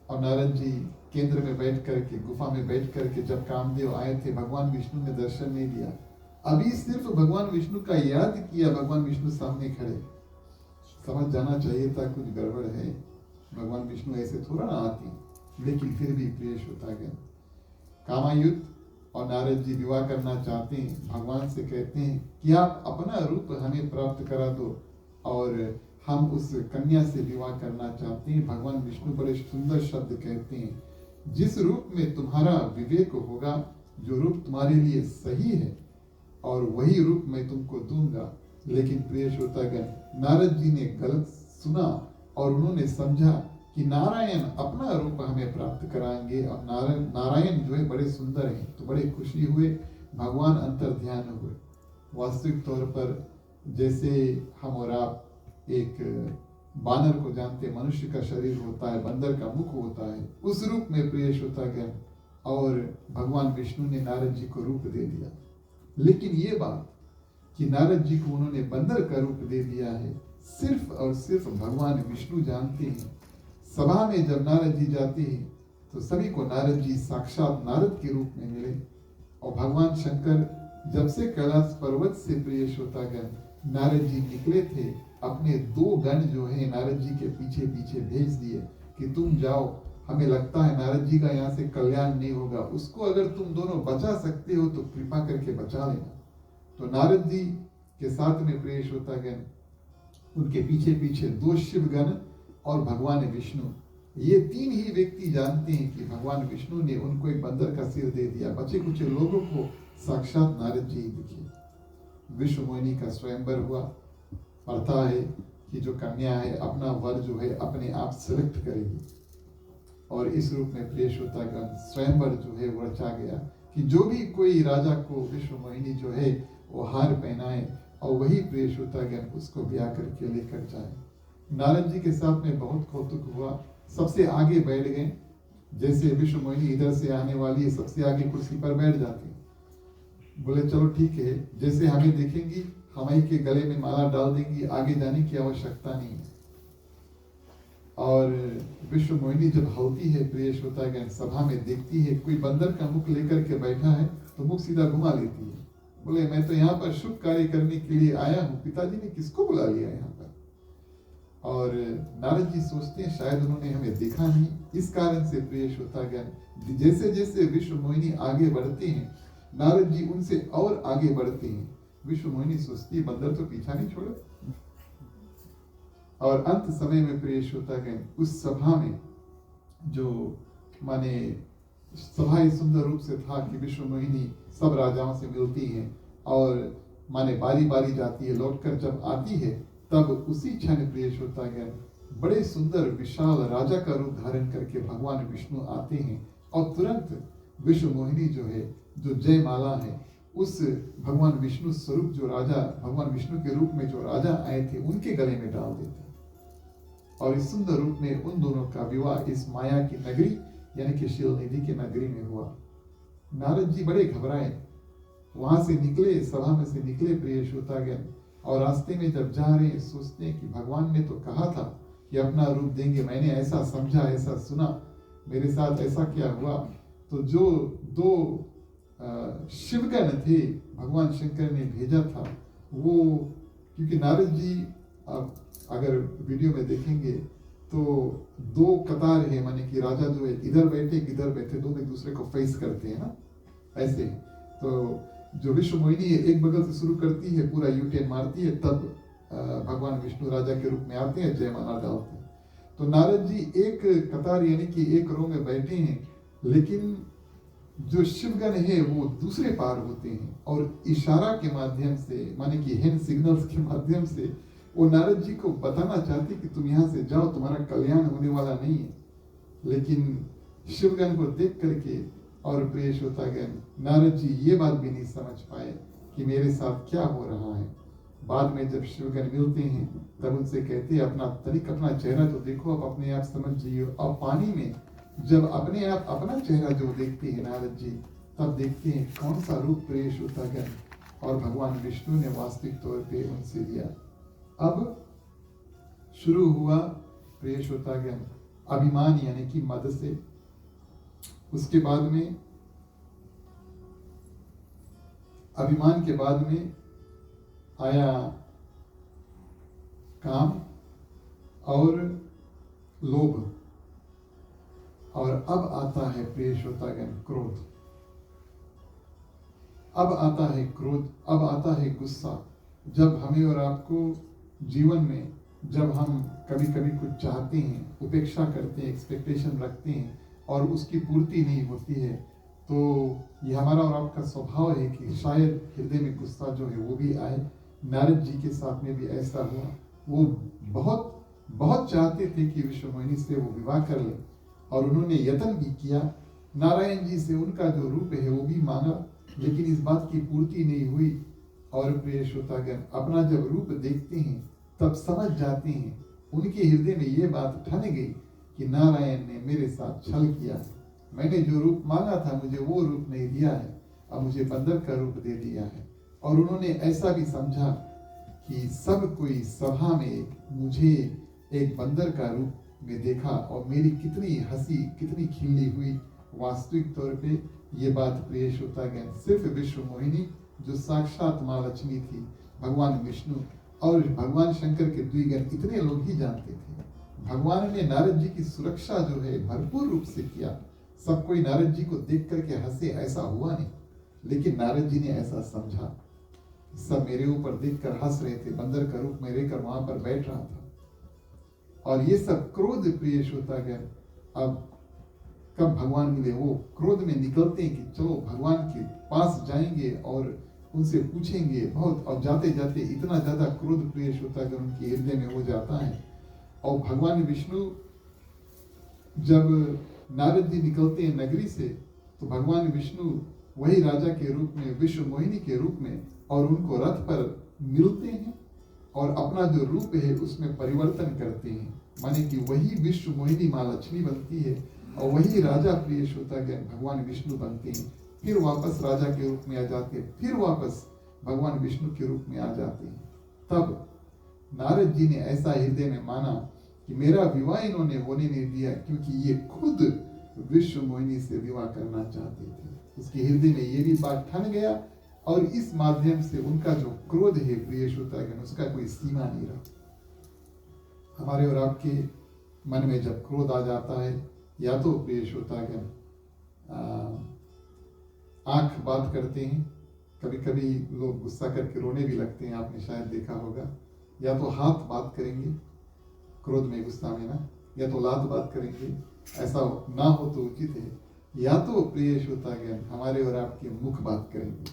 और नारद जी केंद्र में बैठ करके, गुफा में बैठ करके जब कामदेव आए थे, भगवान विष्णु ने दर्शन नहीं दिया। अभी सिर्फ भगवान विष्णु का याद किया, भगवान विष्णु सामने खड़े, समझ जाना चाहिए था कुछ गड़बड़ है। भगवान विष्णु ऐसे थोड़ा ना आते, लेकिन फिर भी प्रिय श्रोतागण, कामायुद्ध और नारद जी विवाह करना चाहते हैं। भगवान से कहते हैं कि आप अपना रूप हमें प्राप्त करा दो, और हम उस कन्या से विवाह करना चाहते हैं। भगवान विष्णु बड़े सुंदर शब्द कहते हैं, जिस रूप में तुम्हारा विवेक होगा, जो रूप तुम्हारे लिए सही है, और वही रूप मैं तुमको दूंगा। लेकिन प्रिय श्रोतागण, नारद जी ने गलत सुना, और उन्होंने समझा कि नारायण अपना रूप हमें प्राप्त कराएंगे, और नारायण जो है बड़े सुंदर हैं, तो बड़े खुशी हुए, भगवान अंतर ध्यान हुए। वास्तविक तौर पर जैसे हम और आप एक बानर को जानते, मनुष्य का शरीर होता है, बंदर का मुख होता है, उस रूप में प्रिय श्रोतागण, और भगवान विष्णु ने नारद जी को रूप दे दिया। लेकिन ये बात कि नारद जी को उन्होंने बंदर का रूप दे दिया है, सिर्फ और सिर्फ भगवान विष्णु जानते हैं। सभा में जब नारद जी जाते हैं तो सभी को नारद जी साक्षात नारद के रूप में मिले। और भगवान शंकर जब से कैलाश पर्वत से प्रिय श्रोतागण नारद जी निकले थे, अपने 2 गण जो है नारद जी के पीछे पीछे भेज दिए कि तुम जाओ, हमें लगता है नारद जी का यहाँ से कल्याण नहीं होगा, उसको अगर तुम दोनों बचा सकते हो तो कृपा करके बचा लेना। तो नारद जी के साथ में प्रिय श्रोतागण उनके पीछे पीछे 2 शिवगण और भगवान विष्णु, ये 3 ही व्यक्ति जानते हैं कि भगवान विष्णु ने उनको एक बंदर का सिर दे दिया। बचे कुछ लोगों को साक्षात नारद जी दिखे। विश्वमोहिनी का स्वयंवर हुआ। पता है कि जो कन्या है अपना वर जो है अपने आप सेलेक्ट करेगी, और इस रूप में प्रिय श्रोतागण स्वयंवर जो है वो रचा गया कि जो भी कोई राजा को विश्वमोहिनी जो है वो हार पहनाए, और वही प्रिय श्रोतागण उसको ब्याह करके लेकर जाए। नारद जी के साथ में बहुत कौतुक हुआ, सबसे आगे बैठ गए। जैसे विश्वमोहिनी इधर से आने वाली है, सबसे आगे कुर्सी पर बैठ जाते। बोले चलो ठीक है, जैसे हमें देखेंगी हमारी के गले में माला डाल देंगी, आगे जाने की आवश्यकता नहीं है। और विश्वमोहिनी जब हलती है प्रिय श्रोतागण, सभा में देखती है कोई बंदर का मुख लेकर के बैठा है तो मुख सीधा घुमा लेती है, बोले मैं तो यहाँ पर शुभ कार्य करने के लिए आया हूँ, पिताजी ने किसको बुला लिया यहाँ पर? और नारद जी सोचते हैं शायद उन्होंने हमें देखा नहीं, इस कारण से प्रिय श्रोतागण जैसे जैसे विश्व मोहिनी आगे बढ़ते हैं, नारद जी उनसे और आगे बढ़ते हैं। विश्व मोहिनी सोचती है बंदर तो पीछा नहीं छोड़े। और अंत समय में प्रिय श्रोतागण उस सभा में जो माने सभा इस सुंदर रूप से था कि विश्व मोहिनी सब राजाओं से मिलती है और माने बारी बारी जाती है, लौटकर जब आती है तब उसी क्षण प्रिय श्रोतागण बड़े सुंदर विशाल राजा का रूप धारण करके भगवान विष्णु आते हैं और तुरंत विश्व मोहिनी जो है, जो जयमाला है, उस भगवान विष्णु स्वरूप जो राजा, भगवान विष्णु के रूप में जो राजा आए थे उनके गले में डाल देते हैं। और इस सुंदर रूप में उन दोनों का विवाह इस माया की नगरी यानी कि शीलनिधि की नगरी में हुआ। नारद जी बड़े घबराए, वहां से निकले, सभा में से निकले प्रिय श्रोतागण, और रास्ते में जब जा रहे हैं सोचते हैं कि भगवान ने तो कहा था कि अपना रूप देंगे, मैंने ऐसा समझा, ऐसा सुना, मेरे साथ ऐसा क्या हुआ? तो जो दो शिवगण थे भगवान शंकर ने भेजा था वो, क्योंकि नारद जी आप अगर वीडियो में देखेंगे तो दो कतार है, माने कि राजा जो है इधर बैठे किधर बैठे, दोनों एक दूसरे को फेस करते हैं ना, ऐसे। तो जो विश्व मोहिनी है एक बगल से शुरू करती है, पूरा यूटर्न मारती है, तब भगवान विष्णु राजा के रूप में आते हैं, जयमाला डालते हैं। तो नारद जी एक कतार यानी कि एक रो में बैठे हैं, लेकिन जो शिवगण है वो दूसरे पार होते हैं और इशारा के माध्यम से, माने कि हैंड सिग्नल्स के माध्यम से वो नारद जी को बताना चाहते कि तुम यहाँ से जाओ, तुम्हारा कल्याण होने वाला नहीं है। लेकिन शिवगण को देख करके और प्रिय श्रोतागण नारद जी ये बात भी नहीं समझ पाए कि मेरे साथ क्या हो रहा है। बाद में जब शिवगण मिलते हैं तब उनसे कहते हैं अपना तनिक अपना चेहरा तो देखो, अब अपने आप समझ जाइए। और पानी में जब अपने आप अपना चेहरा जो देखते हैं नारद जी, तब देखते हैं कौन सा रूप प्रिय श्रोतागण और भगवान विष्णु ने वास्तविक तौर पे उनसे दिया। अब शुरू हुआ प्रिय श्रोतागण अभिमान यानी कि मद से, उसके बाद में अभिमान के बाद में आया काम और लोभ, और अब आता है प्रिय श्रोतागण क्रोध। अब आता है क्रोध, अब आता है गुस्सा। जब हमें और आपको जीवन में जब हम कभी कभी कुछ चाहते हैं, उपेक्षा करते हैं, एक्सपेक्टेशन रखते हैं और उसकी पूर्ति नहीं होती है, तो ये हमारा और आपका स्वभाव है कि शायद हृदय में गुस्सा जो है वो भी आए। नारद जी के साथ में भी ऐसा हुआ। वो बहुत बहुत चाहते थे कि विश्व मोहिनी से वो विवाह कर ले और उन्होंने यत्न भी किया, नारायण जी से उनका जो रूप है वो भी मांगा, लेकिन इस बात की पूर्ति नहीं हुई। और प्रिय श्रोतागण अपना जब रूप देखते हैं तब समझ जाते हैं, उनके हृदय में ये बात ठन गई कि नारायण ने मेरे साथ छल किया, मैंने जो रूप मांगा था मुझे वो रूप नहीं दिया है, अब मुझे बंदर का रूप दे दिया है। और उन्होंने ऐसा भी समझा कि सब कोई सभा में मुझे एक बंदर का रूप में देखा और मेरी कितनी हंसी, कितनी खिल्ली हुई। वास्तविक तौर पे ये बात प्रिय श्रोतागण सिर्फ विश्व मोहिनी जो साक्षात माँ लक्ष्मी थी, भगवान विष्णु और भगवान शंकर के द्विगण, इतने लोग ही जानते थे। भगवान ने नारद जी की सुरक्षा जो है भरपूर रूप से किया। सब कोई नारद जी को देख करके हंसे ऐसा हुआ नहीं, लेकिन नारद जी ने ऐसा समझा, सब मेरे ऊपर देखकर हंस रहे थे, बंदर का रूप में रहकर वहां पर बैठ रहा था। और ये सब क्रोध प्रिय श्रोतागण अब कब भगवान मिले, वो क्रोध में निकलते हैं कि चलो भगवान के पास जाएंगे और उनसे पूछेंगे बहुत, और जाते जाते इतना ज्यादा क्रोध प्रिय श्रोतागण उनके हृदय में हो जाता है। और भगवान विष्णु जब नारद जी निकलते हैं नगरी से, तो भगवान विष्णु वही राजा के रूप में, विश्व मोहिनी के रूप में, और उनको रथ पर मिलते हैं और अपना जो रूप है उसमें परिवर्तन करते हैं, माने कि वही विश्व मोहिनी माँ लक्ष्मी बनती है और वही राजा प्रिय श्रोतागण भगवान विष्णु बनते हैं। फिर वापस राजा के रूप में आ जाते हैं, फिर वापस भगवान विष्णु के रूप में आ जाते हैं। तब नारद जी ने ऐसा हृदय में माना कि मेरा विवाह इन्होंने होने नहीं दिया, क्योंकि ये खुद विश्व मोहिनी से विवाह करना चाहते थे। उसके हृदय में ये भी बात ठन गया और इस माध्यम से उनका जो क्रोध है प्रिय श्रोतागण, उसका कोई सीमा नहीं रहा। हमारे और आपके मन में जब क्रोध आ जाता है, या तो प्रिय श्रोतागण आंख बात करते हैं, कभी कभी लोग गुस्सा करके रोने भी लगते हैं, आपने शायद देखा होगा। या तो हाथ बात करेंगे क्रोध में, गुस्सा में ना, या तो लात बात करेंगे, ऐसा ना हो तो उचित है। या तो प्रिय श्रोतागण हमारे और आपके मुख बात करेंगे,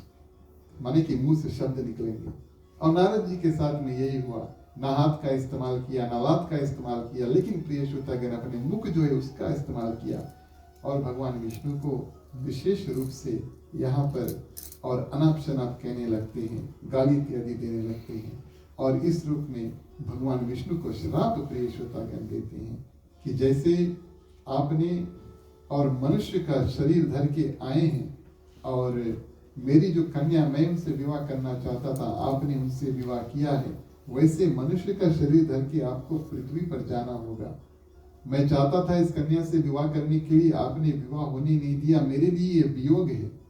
माने कि मुंह से शब्द निकलेंगे। और नारद जी के साथ में यही हुआ, ना हाथ का इस्तेमाल किया, ना लात का इस्तेमाल किया, लेकिन प्रिय श्रोतागण अपने मुख जो है उसका इस्तेमाल किया और भगवान विष्णु को विशेष रूप से यहाँ पर और अनाप शनाप कहने लगते हैं, गाली इत्यादि देने लगते हैं। और इस रूप में भगवान विष्णु को श्राप प्रिय श्रोतागण देते हैं कि जैसे आपने और मनुष्य का शरीर धर के आए हैं और मेरी जो कन्या, मैं उनसे विवाह करना चाहता था, आपने उनसे विवाह किया है, वैसे मनुष्य का शरीर धर के आपको पृथ्वी पर जाना होगा। मैं चाहता था इस कन्या से विवाह करने के लिए, आपने विवाह होने नहीं दिया। मेरे लिए ये वियोग है,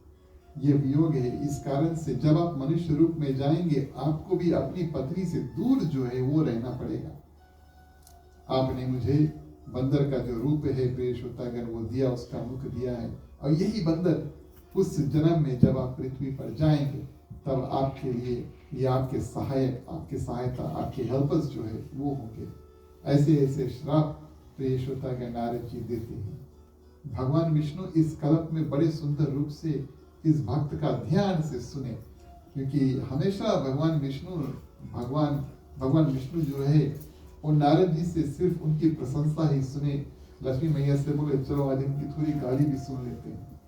ये वियोग है। इस कारण से जब आप मनुष्य रूप में जाएंगे, आपको भी अपनी पत्नी से दूर जो है वो रहना पड़ेगा। आपने मुझे बंदर का जो रूप है प्रिय श्रोतागण वो दिया, उसका मुख दिया है, और यही बंदर उस जन्म में जब आप पृथ्वी पर जाएंगे तब आपके लिए ये आपके सहायक, आपके सहायता, आपके हेल्पर्स जो है वो होंगे। ऐसे ऐसे श्राप प्रिय श्रोतागण नारद जी देते हैं। भगवान विष्णु इस कल्प में बड़े सुंदर रूप से इस भक्त का ध्यान से सुने, क्योंकि हमेशा भगवान विष्णु जो है वो नारद जी से सिर्फ उनकी प्रशंसा ही सुने। लक्ष्मी मैया से बोले चलो आज इनकी थोड़ी गाली भी सुन लेते हैं।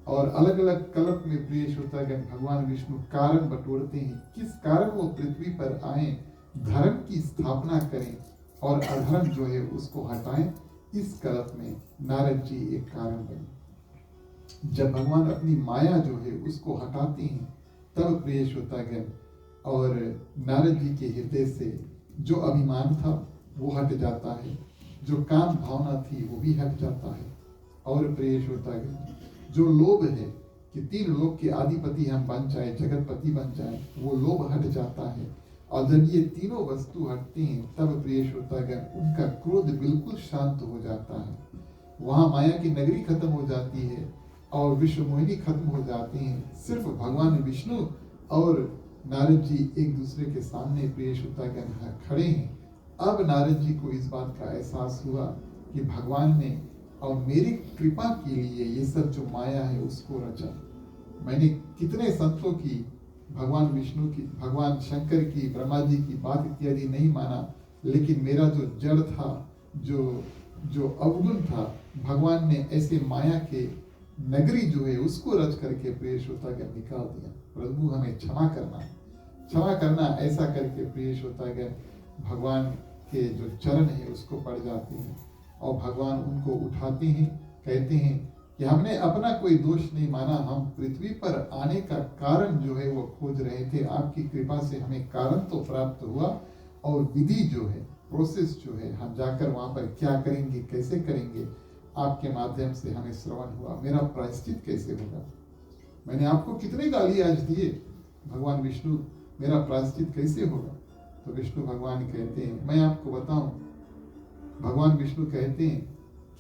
और अलग अलग कल्प में प्रिय श्रोतागण भगवान विष्णु कारण बटोरते हैं, किस कारण वो पृथ्वी पर आए, धर्म की स्थापना करें और अधर्म जो है उसको हटाएं। इस कल्प में नारद जी एक कारण बने। जब भगवान अपनी माया जो है उसको हटाते हैं, तब प्रिय श्रोतागण और नारद जी के हृदय से जो अभिमान था वो हट जाता है, जो काम भावना थी वो भी हट जाता है। और प्रिय श्रोतागण जो लोभ है कि तीन लोक के अधिपति हम बन जाए, जगतपति बन जाए, वो लोभ हट जाता है। और जब ये तीनों वस्तु हटती हैं तब प्रिय श्रोतागण उनका क्रोध बिल्कुल शांत हो जाता है। वहां माया की नगरी खत्म हो जाती है और विश्व मोहिनी खत्म हो जाती हैं। सिर्फ भगवान विष्णु और नारद जी एक दूसरे के सामने प्रिय श्रोतागण खड़े हैं। अब नारद जी को इस बात का एहसास हुआ कि भगवान ने और मेरी कृपा के लिए ये सब जो माया है उसको रचा। मैंने कितने संतों की, भगवान विष्णु की, भगवान शंकर की, ब्रह्मा जी की बात इत्यादि नहीं माना, लेकिन मेरा जो जड़ था, जो अवगुण था, भगवान ने ऐसे माया के नगरी जो है उसको रच करके प्रिय श्रोतागण निकाल दिया। प्रभु हमें क्षमा करना ऐसा करके प्रिय श्रोतागण भगवान के जो चरण है उसको पड़ जाते हैं और भगवान उनको उठाते हैं, कहते हैं कि हमने अपना कोई दोष नहीं माना, हम पृथ्वी पर आने का कारण जो है वो खोज रहे थे। आपकी कृपा से हमें कारण तो प्राप्त हुआ और विधि जो है, प्रोसेस जो है, हम जाकर वहां पर क्या करेंगे, कैसे करेंगे, आपके माध्यम से हमें श्रवण हुआ। मेरा प्रायश्चित कैसे होगा? मैंने आपको कितने गाली आज दिए भगवान विष्णु, मेरा प्रायश्चित कैसे होगा? तो विष्णु भगवान कहते हैं, मैं आपको बताऊं, भगवान विष्णु कहते हैं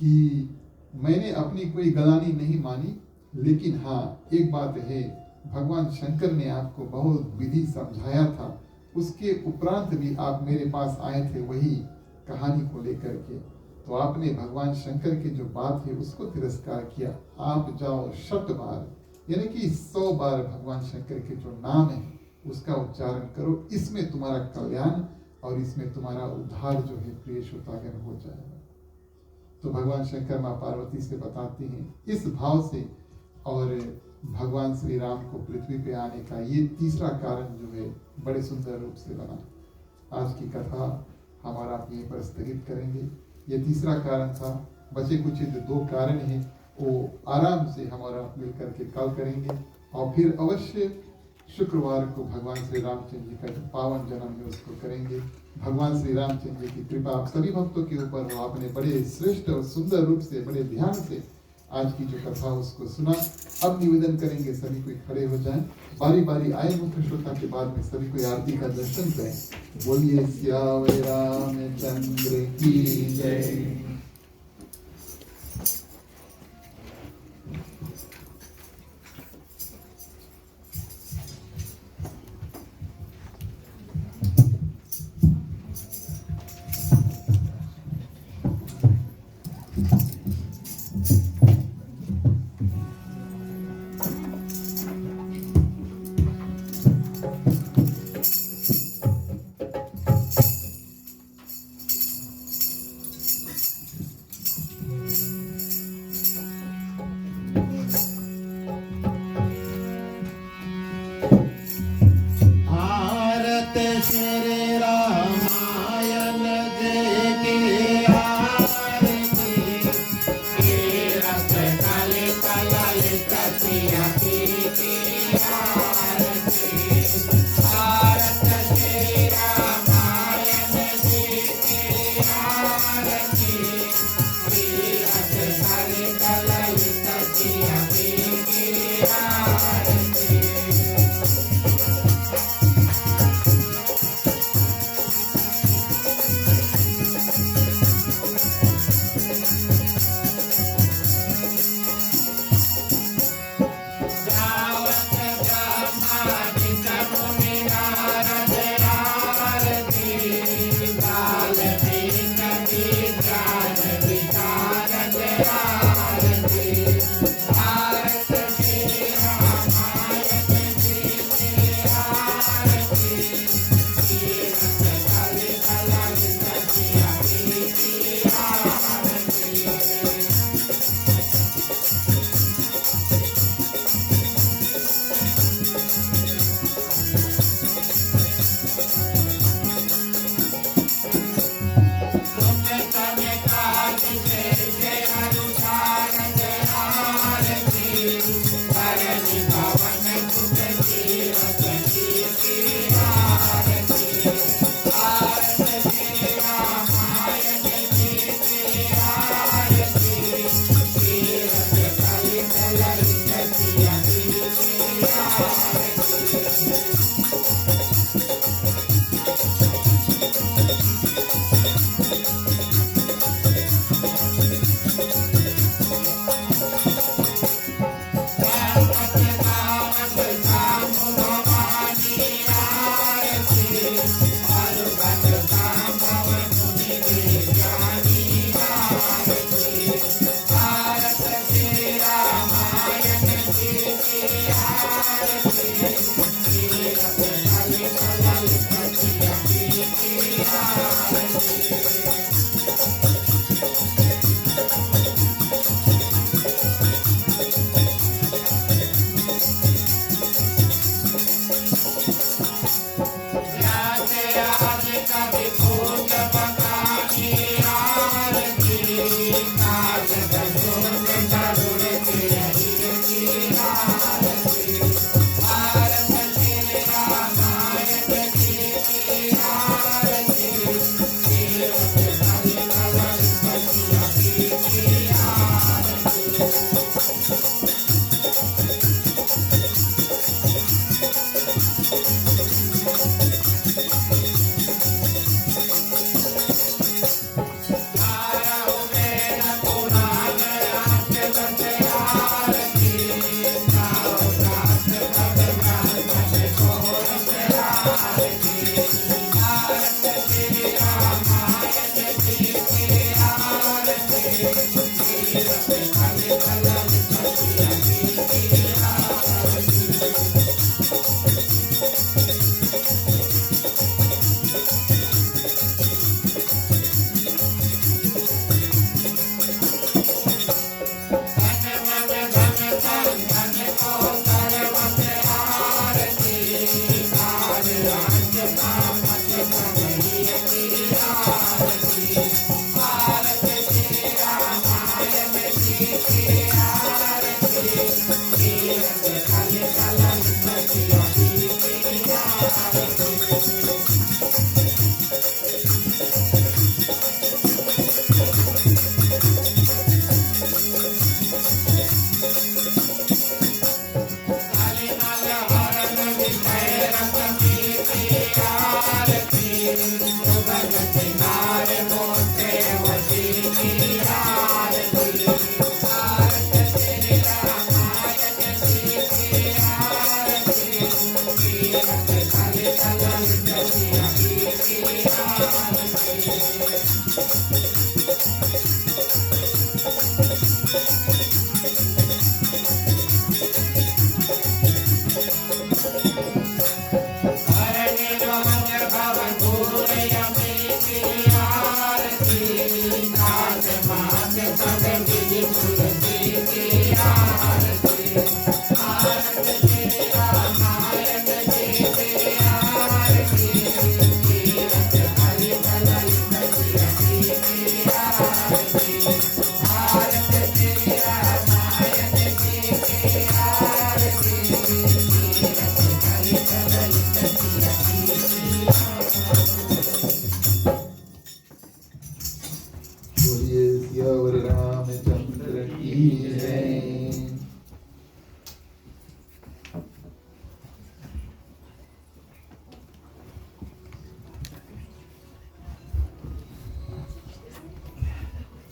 कि मैंने अपनी कोई गलानी नहीं मानी, लेकिन हाँ एक बात है, भगवान शंकर ने आपको बहुत विधि समझाया था, उसके उपरांत भी आप मेरे पास आए थे वही कहानी को लेकर के, तो आपने भगवान शंकर की जो बात है उसको तिरस्कार किया। आप जाओ 100 बार, यानी कि 100 बार भगवान शंकर के जो नाम है उसका उच्चारण करो, इसमें तुम्हारा कल्याण और इसमें तुम्हारा उद्धार जो है प्रिय श्रोतागण हो जाएगा। तो भगवान शंकर माँ पार्वती से बताते हैं इस भाव से, और भगवान श्री राम को पृथ्वी पे आने का ये तीसरा कारण जो है बड़े सुंदर रूप से बना। आज की कथा हमारा आप यहीं पर स्थगित करेंगे। ये तीसरा कारण था, बचे कुछ जो 2 कारण हैं वो आराम से हमारा मिलकर के कल करेंगे, और फिर अवश्य शुक्रवार को भगवान श्री रामचंद्र जी का जो पावन जन्म है उसको करेंगे। भगवान श्री रामचंद्र जी की कृपा आप सभी भक्तों के ऊपर हो। आपने बड़े श्रेष्ठ और सुंदर रूप से, बड़े ध्यान से आज की जो कथा उसको सुना। अब निवेदन करेंगे सभी कोई खड़े हो जाएं, बारी बारी आए मुख्य श्रोता के बाद में सभी को आरती का दर्शन करें। बोलिए सियावर रामचंद्र की जय।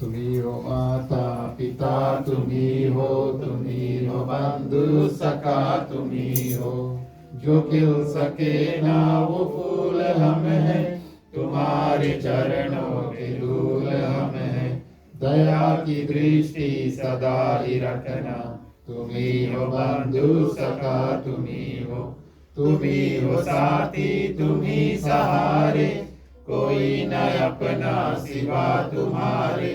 तुम्ही हो माता पिता, तुम्ही हो बंधु सखा, तुम्ही हो। जो खिल सके ना वो फूल हम हैं, तुम्हारे चरणों के धूल हम हैं। दया की दृष्टि सदा ही रखना, तुम्ही हो बंधु सखा, तुम्ही हो। तुम्ही हो साथी, तुम्ही सहारे, कोई न अपना सिवा तुम्हारे।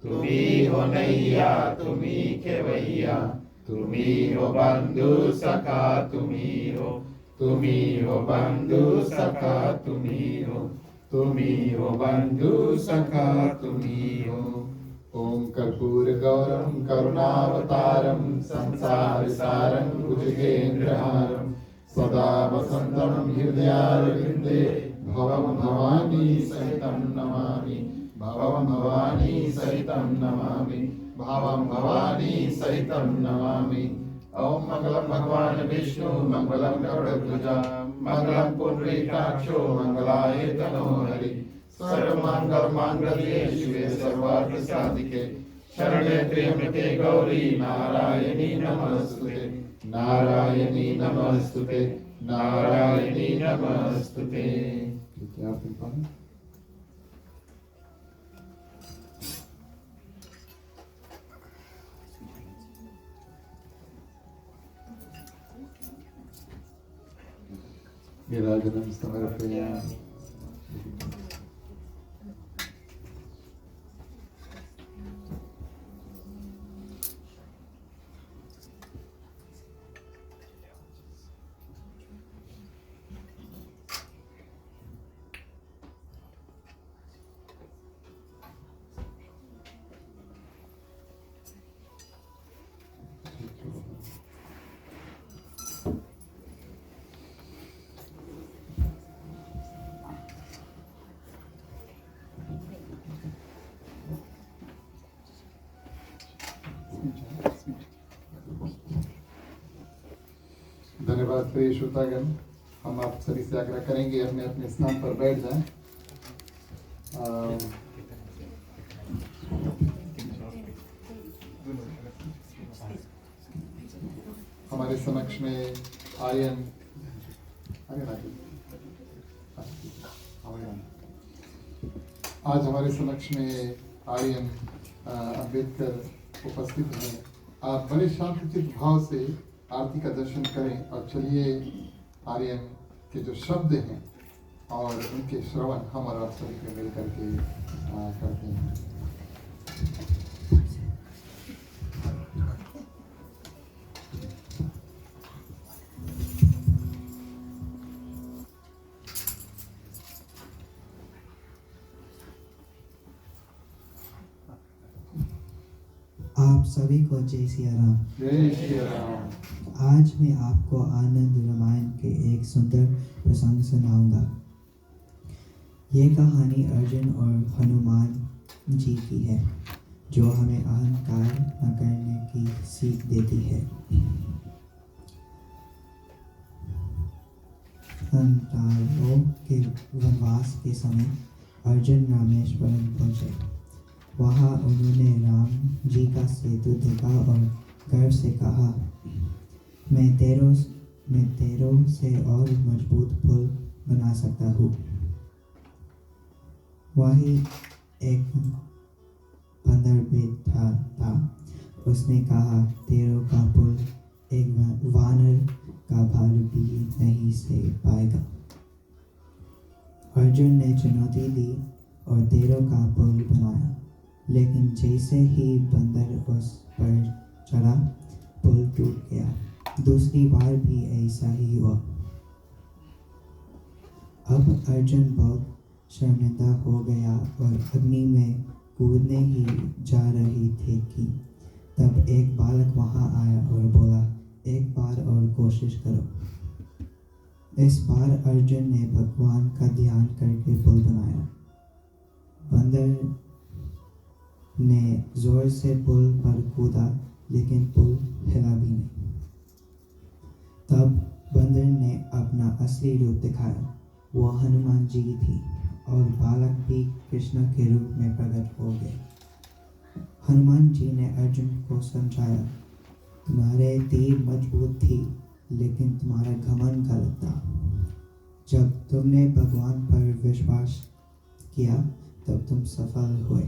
तुम्ही हो नैया, तुम्ही खेवैया, तुम्ही हो बंधु सखा, तुम्ही हो। तुम्ही हो बंधु सखा, तुम्ही हो। तुम्ही हो बंधु सखा, तुम्ही हो। ओम कर्पूर गौरम करुणावतारम संसार सारं भुजगेन्द्रहारं सदा वसंतं हृदयारविंदे भवं भवानी सहितं नमामि। भवं भवानी सहितं नमामि। भवं भवानी सहितं नमामि। ओम मंगलम भगवान विष्णु मंगलम गरुड़ध्वजा मंगलम पुंडरीकाक्षो मंगलाय तनो हरि। सर्वमंगल मांगल्ये शिवे सर्वार्थ साधिके शरण्ये त्र्यंबके गौरी नारायणी नमस्तुते। नारायणी नमस्तुते। नारायणी नमस्तुते। नीराजनं समर्पयामि। धन्यवाद प्रिय श्रोतागण। हम आप सभी से आग्रह करेंगे अपने अपने स्थान पर बैठ जाएं। हमारे समक्ष में आर्यन आज हमारे समक्ष में आर्यन अम्बेडकर उपस्थित हैं। आप बड़े शांतचित्त भाव से आरती का दर्शन करें और चलिए आर्यन के जो शब्द हैं और उनके श्रवण हम और आप सभी को मिल करके करते हैं। आप सभी को जय सिया राम। जय श्री राम। आज मैं आपको आनंद रामायण के एक सुंदर प्रसंग सुनाऊंगा। ये कहानी अर्जुन और हनुमान जी की है, जो हमें अहंकार न करने की सीख देती है। पांडवों के वनवास के समय अर्जुन रामेश्वरम पहुंचे। वहाँ उन्होंने राम जी का सेतु देखा और गर्व से कहा, मैं तेरों से और मजबूत पुल बना सकता हूँ। वहीं एक बंदर बैठा था। उसने कहा, तेरों का पुल एक वानर का भालू भी नहीं से पाएगा। अर्जुन ने चुनौती दी और तेरों का पुल बनाया, लेकिन जैसे ही बंदर उस पर चढ़ा, पुल टूट गया। दूसरी बार भी ऐसा ही हुआ। अब अर्जुन बहुत शर्मिंदा हो गया और अग्नि में कूदने ही जा रही थे कि तब एक बालक वहां आया और बोला, एक बार और कोशिश करो। इस बार अर्जुन ने भगवान का ध्यान करके पुल बनाया। बंदर ने जोर से पुल पर कूदा, लेकिन पुल हिला भी नहीं। तब बंदर ने अपना असली रूप दिखाया। वो हनुमान जी थी और बालक भी कृष्ण के रूप में प्रकट हो गए। हनुमान जी ने अर्जुन को समझाया, तुम्हारे तीर मजबूत थी लेकिन तुम्हारा घमंड गलत था। जब तुमने भगवान पर विश्वास किया तब तुम सफल हुए।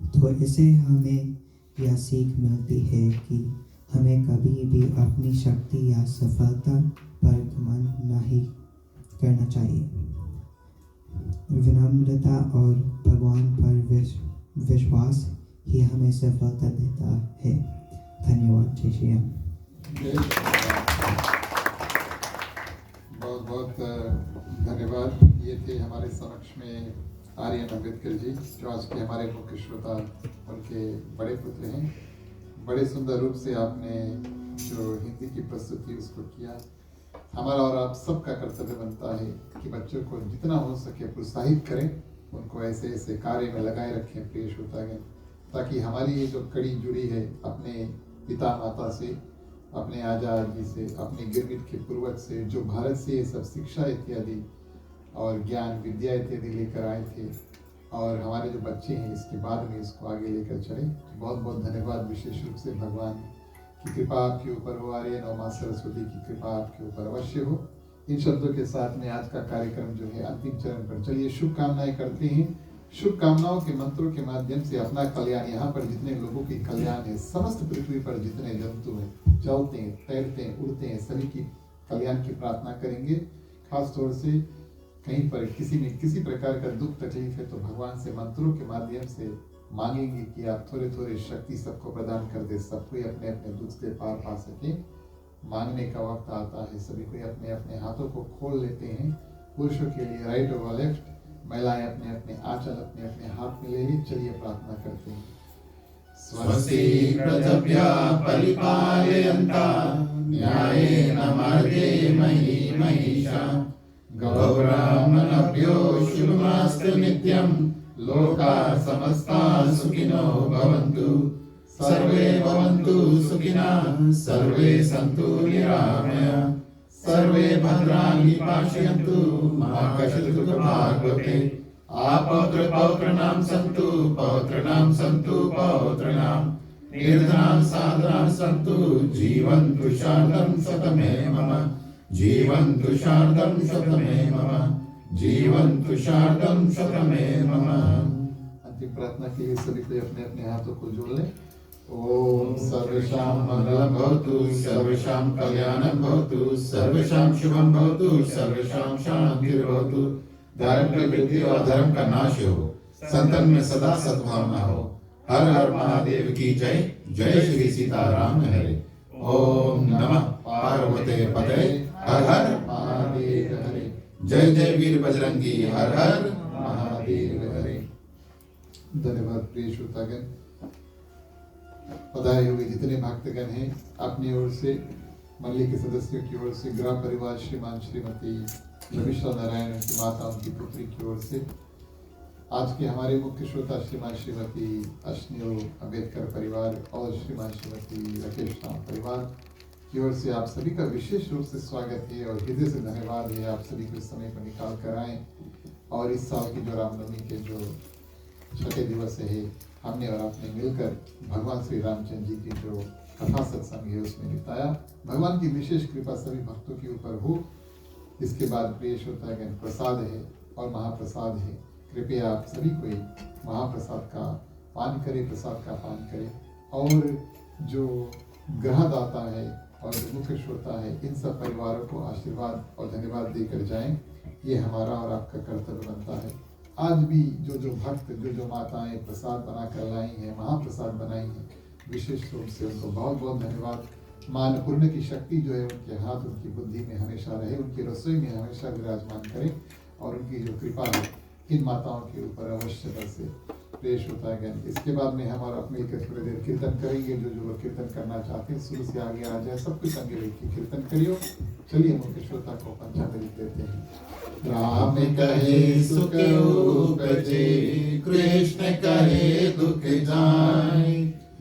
तो इससे हमें यह सीख मिलती है कि हमें कभी भी अपनी शक्ति या सफलता पर घमंड नहीं करना चाहिए। विनम्रता और भगवान पर विश्वास ही हमें सफलता देता है। धन्यवाद। जय श्री राम। बहुत बहुत धन्यवाद। ये थे हमारे समक्ष में आर्यन अम्बेडकर जी, जो आज के हमारे मुख्य श्रोता उनके बड़े पुत्र हैं। बड़े सुंदर रूप से आपने जो हिंदी की प्रस्तुति उसको किया। हमारा और आप सबका कर्तव्य बनता है कि बच्चों को जितना हो सके प्रोत्साहित करें, उनको ऐसे ऐसे कार्य में लगाए रखें प्रिय श्रोतागण, ताकि हमारी ये जो कड़ी जुड़ी है अपने पिता माता से, अपने आचार्य जी से, अपने गिरमिट के पूर्वज से, जो भारत से ये सब शिक्षा इत्यादि और ज्ञान विद्या इत्यादि लेकर आए थे, और हमारे जो बच्चे हैं इसके बाद में इसको आगे लेकर चले। बहुत बहुत धन्यवाद। विशेष रूप से भगवान की कृपा आपके ऊपर हो, आर्यन और माँ सरस्वती की कृपा आपके ऊपर अवश्य हो। इन शब्दों के साथ में आज का कार्यक्रम जो है अंतिम चरण पर चलिए शुभकामनाएं करते हैं। शुभकामनाओं के मंत्रों के माध्यम से अपना कल्याण, यहाँ पर जितने लोगों की कल्याण है, समस्त पृथ्वी पर जितने जंतु हैं, चलते हैं, तैरते हैं, उड़ते हैं, सभी की कल्याण की प्रार्थना करेंगे। खास तौर से कहीं पर किसी में किसी प्रकार का दुख तकलीफ है तो भगवान से मंत्रों के माध्यम से मांगेंगे कि आप थोड़े थोड़े शक्ति सबको प्रदान कर दे, सब कोई अपने अपने दुख से पार पा सके। मांगने का वक्त आता है, सभी कोई अपने अपने हाथों को खोल लेते हैं। पुरुषों के लिए राइट और लेफ्ट, महिलाएं अपने अपने आंचल अपने अपने हाथ में ले ली। चलिए प्रार्थना करते हैं। स्वस्ति प्रजभ्यः परिपालयन्तां न्यायेन मार्गेण महीं महिषाः गौब्राह्मणेभ्यो शुभमस्तु नित्यं। लोकाः समस्ताः सुखिनो भवन्तु, सर्वे भवन्तु सुखिनः, सर्वे सन्तु निरामयाः, सर्वे भद्राणि पश्यन्तु, मा कश्चित् दुःखभाग् भवेत्। पौत्राणां सन्तु, पौत्राणां सन्तु, पौत्राणां निर्धनां साधनां सन्तु, जीवन्तु शारदं शतमेव मम, जीवन्तु शारदं शतमेव मम, जीवन्तु शारदं शतमेव मम। अंतिम प्रार्थना के लिए सभी को अपने अपने हाथों को जोड़ लें। ओम सर्वेषां मंगलं भवतु, सर्वेषां कल्याणं भवतु, सर्वेषां शुभं भवतु, सर्वेषां शान्तिर्भवतु। धर्म की वृद्धि और धर्म का नाश हो, संतन में सदा सद्भावना हो। हर हर महादेव की जय। जय श्री सीताराम हरे। ओम नमः पार्वते पते। हर हर महादेव हरे। जय जय वीर बजरंगी। हर हर महादेव हरे। धन्यवाद प्रिय श्रोतागण। पधारे हुए जितने भक्तगण हैं, अपनी ओर से, मंडली के सदस्यों की ओर से, ग्राम परिवार श्रीमान श्रीमती रविशा नारायण की माता उनकी पुत्री की ओर से, आज के हमारे मुख्य श्रोता श्रीमान श्रीमती अश्नियो अम्बेडकर परिवार और श्रीमान श्रीमती राकेश राम परिवार की ओर से आप सभी का विशेष रूप से स्वागत है और हृदय से धन्यवाद है। आप सभी को इस समय पर निकाल कर आए और इस साल की जो रामनवमी के जो छठे दिवस है, हमने और आपने मिलकर भगवान श्री रामचंद्र जी की जो कथा सत्संग है उसमें बिताया। भगवान की विशेष कृपा सभी भक्तों के ऊपर हो। इसके बाद प्रिय श्रोतागण, प्रसाद है और महाप्रसाद है। कृपया आप सभी कोई महाप्रसाद का पान करें, प्रसाद का पान करें, और जो ग्रहदाता है और जो मुख्य श्रोता है, इन सब परिवारों को आशीर्वाद और धन्यवाद देकर जाएं। ये हमारा और आपका कर्तव्य बनता है। आज भी जो जो भक्त, जो जो माताएं प्रसाद बनाकर लाई हैं, महाप्रसाद बनाई हैं, विशेष रूप से उनको बहुत बहुत धन्यवाद। मां अन्नपूर्णा की शक्ति जो है उनके हाथ, उनकी बुद्धि में हमेशा रहे, उनकी रसोई में हमेशा विराजमान करे, और उनकी जो कृपा है इन माताओं के ऊपर अवश्य बरसे। प्रेष होता है। इसके बाद में हम और आप मिलकर थोड़ी देर कीर्तन करेंगे। जो जो लोग कीर्तन करना चाहते हैं शुरू से आगे आ जाए, सब कुछ संगे लेके कीर्तन करियो। चलिए मुख्य श्रोता को पंचामृत देते हैं। राम कहे सुख उपजे, कृष्ण कहे दुख जाय,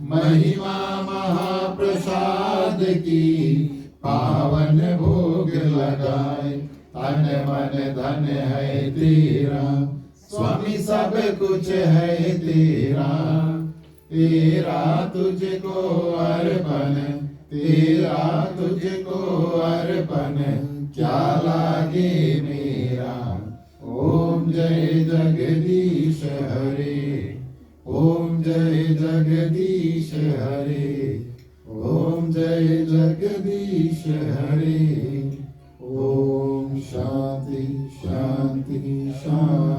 महिमा महाप्रसाद की पावन भोग लगाए। तन मन धन है तेरा, स्वामी सब कुछ है तेरा, तेरा तुझको अर्पण, तेरा तुझको अर्पण, क्या लागे मेरा। ओम जय जगदीश हरे, ओम जय जगदीश हरे, ओम जय जगदीश हरे। ओम शांति शांति शांति।